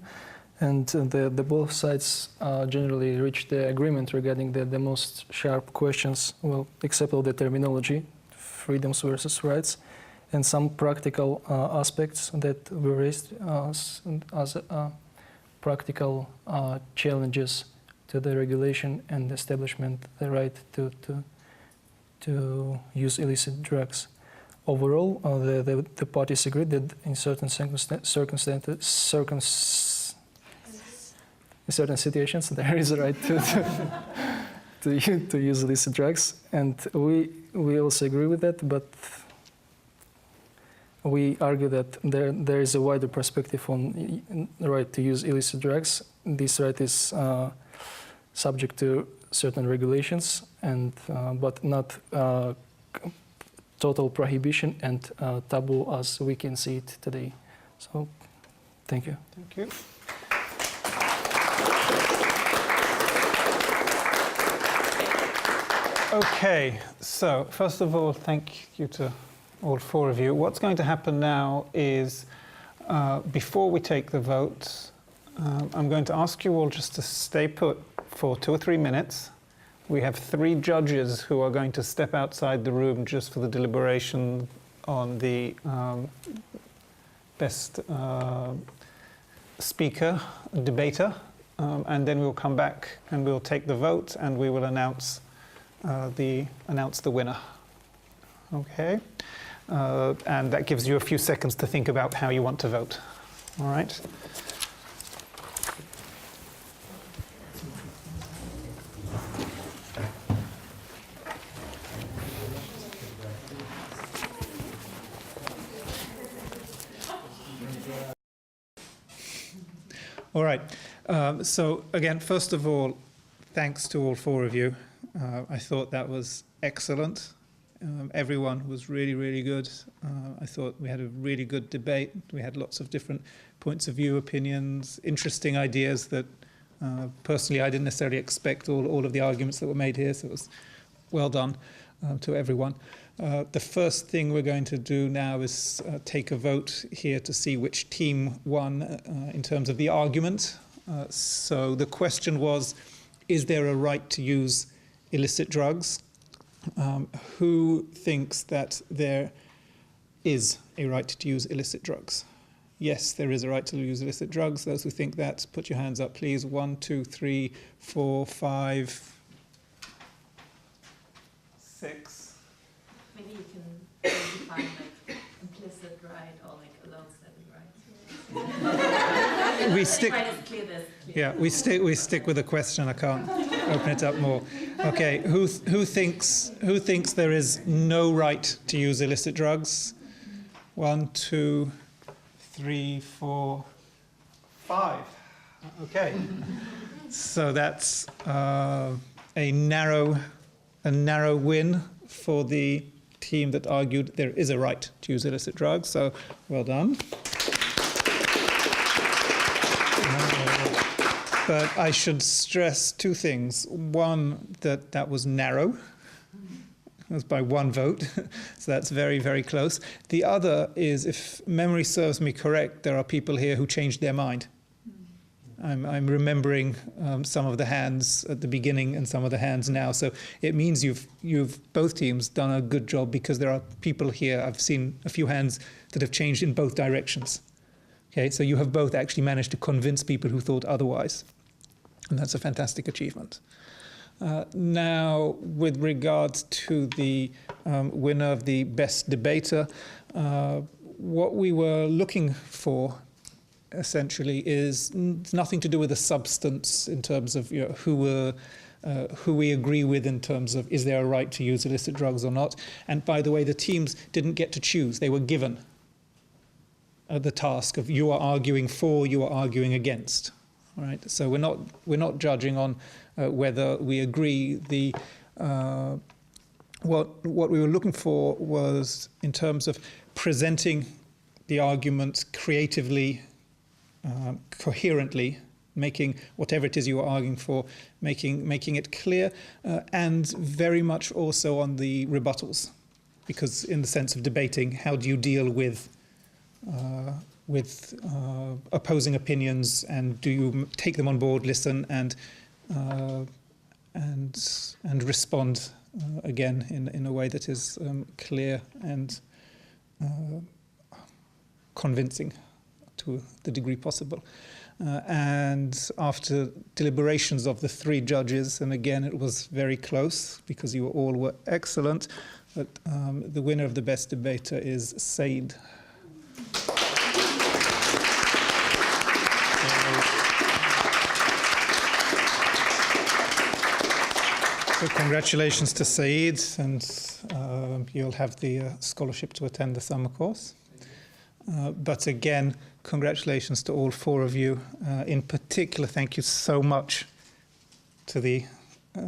and the both sides generally reached the agreement regarding the most sharp questions, except for the terminology, freedoms versus rights, and some practical aspects that were raised as practical challenges to the regulation and establishment the right to use illicit drugs. Overall, the parties agreed that in certain situations there is a right to use illicit drugs, and we also agree with that, but we argue that there is a wider perspective on the right to use illicit drugs. This right is subject to certain regulations, and but not total prohibition and taboo as we can see it today. So, thank you. Thank you. Okay, so first of all, thank you to all four of you. What's going to happen now is, before we take the vote, I'm going to ask you all just to stay put for 2 or 3 minutes. We have 3 judges who are going to step outside the room just for the deliberation on the best speaker, debater, and then we'll come back and we'll take the vote and we will announce the winner. Okay, and that gives you a few seconds to think about how you want to vote. All right. All right. So again, first of all, thanks to all 4 of you. I thought that was excellent. Everyone was really, really good. I thought we had a really good debate. We had lots of different points of view, opinions, interesting ideas that personally I didn't necessarily expect all of the arguments that were made here. So it was well done to everyone. The first thing we're going to do now is take a vote here to see which team won in terms of the argument. So the question was, is there a right to use illicit drugs? Who thinks that there is a right to use illicit drugs? Yes, there is a right to use illicit drugs. Those who think that, put your hands up, please. 1, 2, 3, 4, 5, 6. Maybe you can define like implicit right or like allowed right. We stick. Right is clear, this clear. Yeah, we stick with a question. I can't open it up more. Okay, who thinks there is no right to use illicit drugs? 1, 2, 3, 4, 5. Okay, so that's a narrow win for the team that argued there is a right to use illicit drugs. So well done. But I should stress 2 things. One, that was narrow. It was by 1 vote. So that's very, very close. The other is, if memory serves me correct, there are people here who changed their mind. I'm remembering some of the hands at the beginning and some of the hands now. So it means you've both teams done a good job, because there are people here. I've seen a few hands that have changed in both directions. Okay, so you have both actually managed to convince people who thought otherwise, and that's a fantastic achievement. Now, with regards to the winner of the best debater, what we were looking for essentially is nothing to do with the substance in terms of who we agree with in terms of is there a right to use illicit drugs or not. And by the way, the teams didn't get to choose. They were given the task of you are arguing for, you are arguing against. All right? So we're not judging on whether we agree. What we were looking for was in terms of presenting the arguments creatively, coherently, making whatever it is you are arguing for, making it clear, and very much also on the rebuttals, because in the sense of debating, how do you deal with opposing opinions, and do you take them on board, listen, and respond again in a way that is clear and convincing to the degree possible. And after deliberations of the three judges, and again it was very close because you all were excellent, but the winner of the best debater is Said. So congratulations to Said, and you'll have the scholarship to attend the summer course. But again, congratulations to all four of you. In particular, thank you so much to the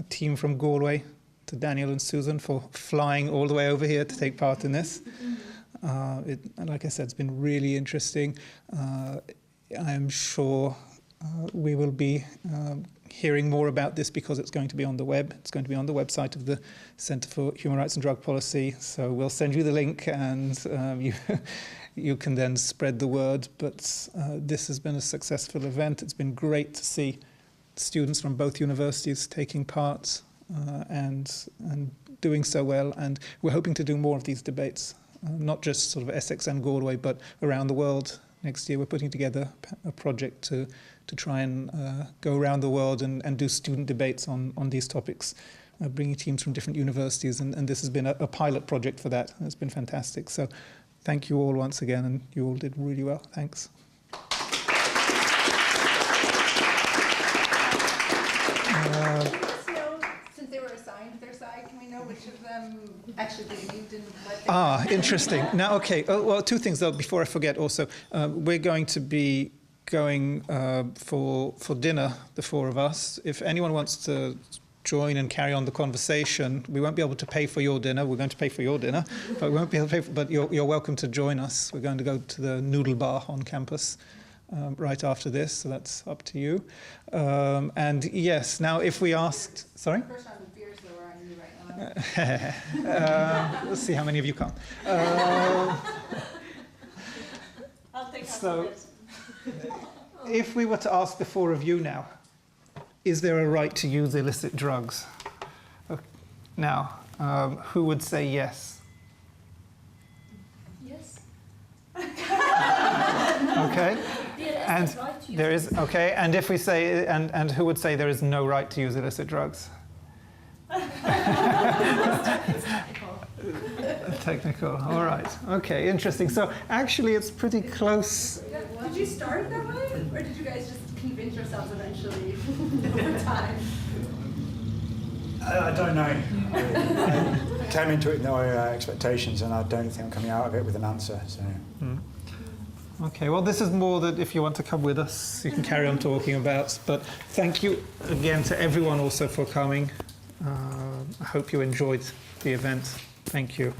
team from Galway, to Daniel and Susan for flying all the way over here to take part in this. Like I said, it's been really interesting. I am sure we will be hearing more about this because it's going to be on the web. It's going to be on the website of the Centre for Human Rights and Drug Policy. So we'll send you the link, and you can then spread the word. But this has been a successful event. It's been great to see students from both universities taking part and doing so well. And we're hoping to do more of these debates, not just sort of Essex and Galway, but around the world. Next year, we're putting together a project to try and go around the world and do student debates on these topics, bringing teams from different universities. And this has been a pilot project for that. And it's been fantastic. So thank you all once again, and you all did really well. Thanks. Since they were assigned their side, can we know which of them actually believed in what they Interesting. Now, okay. Well, two things, though, before I forget also. We're going to be going for dinner, the four of us. If anyone wants to join and carry on the conversation, we won't be able to pay for your dinner. We're going to pay for your dinner, but we won't be able to pay for, but you're welcome to join us. We're going to go to the noodle bar on campus right after this, so that's up to you. And yes, now if we asked... Sorry? First round of beers, though, are on you right now. Let's see how many of you come. I'll take So, if we were to ask the four of you now, is there a right to use illicit drugs? Now, who would say yes? Yes. Okay. And right to use there is, okay, and if we say, and who would say there is no right to use illicit drugs? Technical, all right. Okay, interesting. So actually it's pretty close. Did you start that way, or did you guys just convince yourselves eventually over time? I don't know. I came into it with no expectations, and I don't think I'm coming out of it with an answer. So. Okay, well, this is more that if you want to come with us, you can carry on talking about. But thank you again to everyone also for coming. I hope you enjoyed the event. Thank you.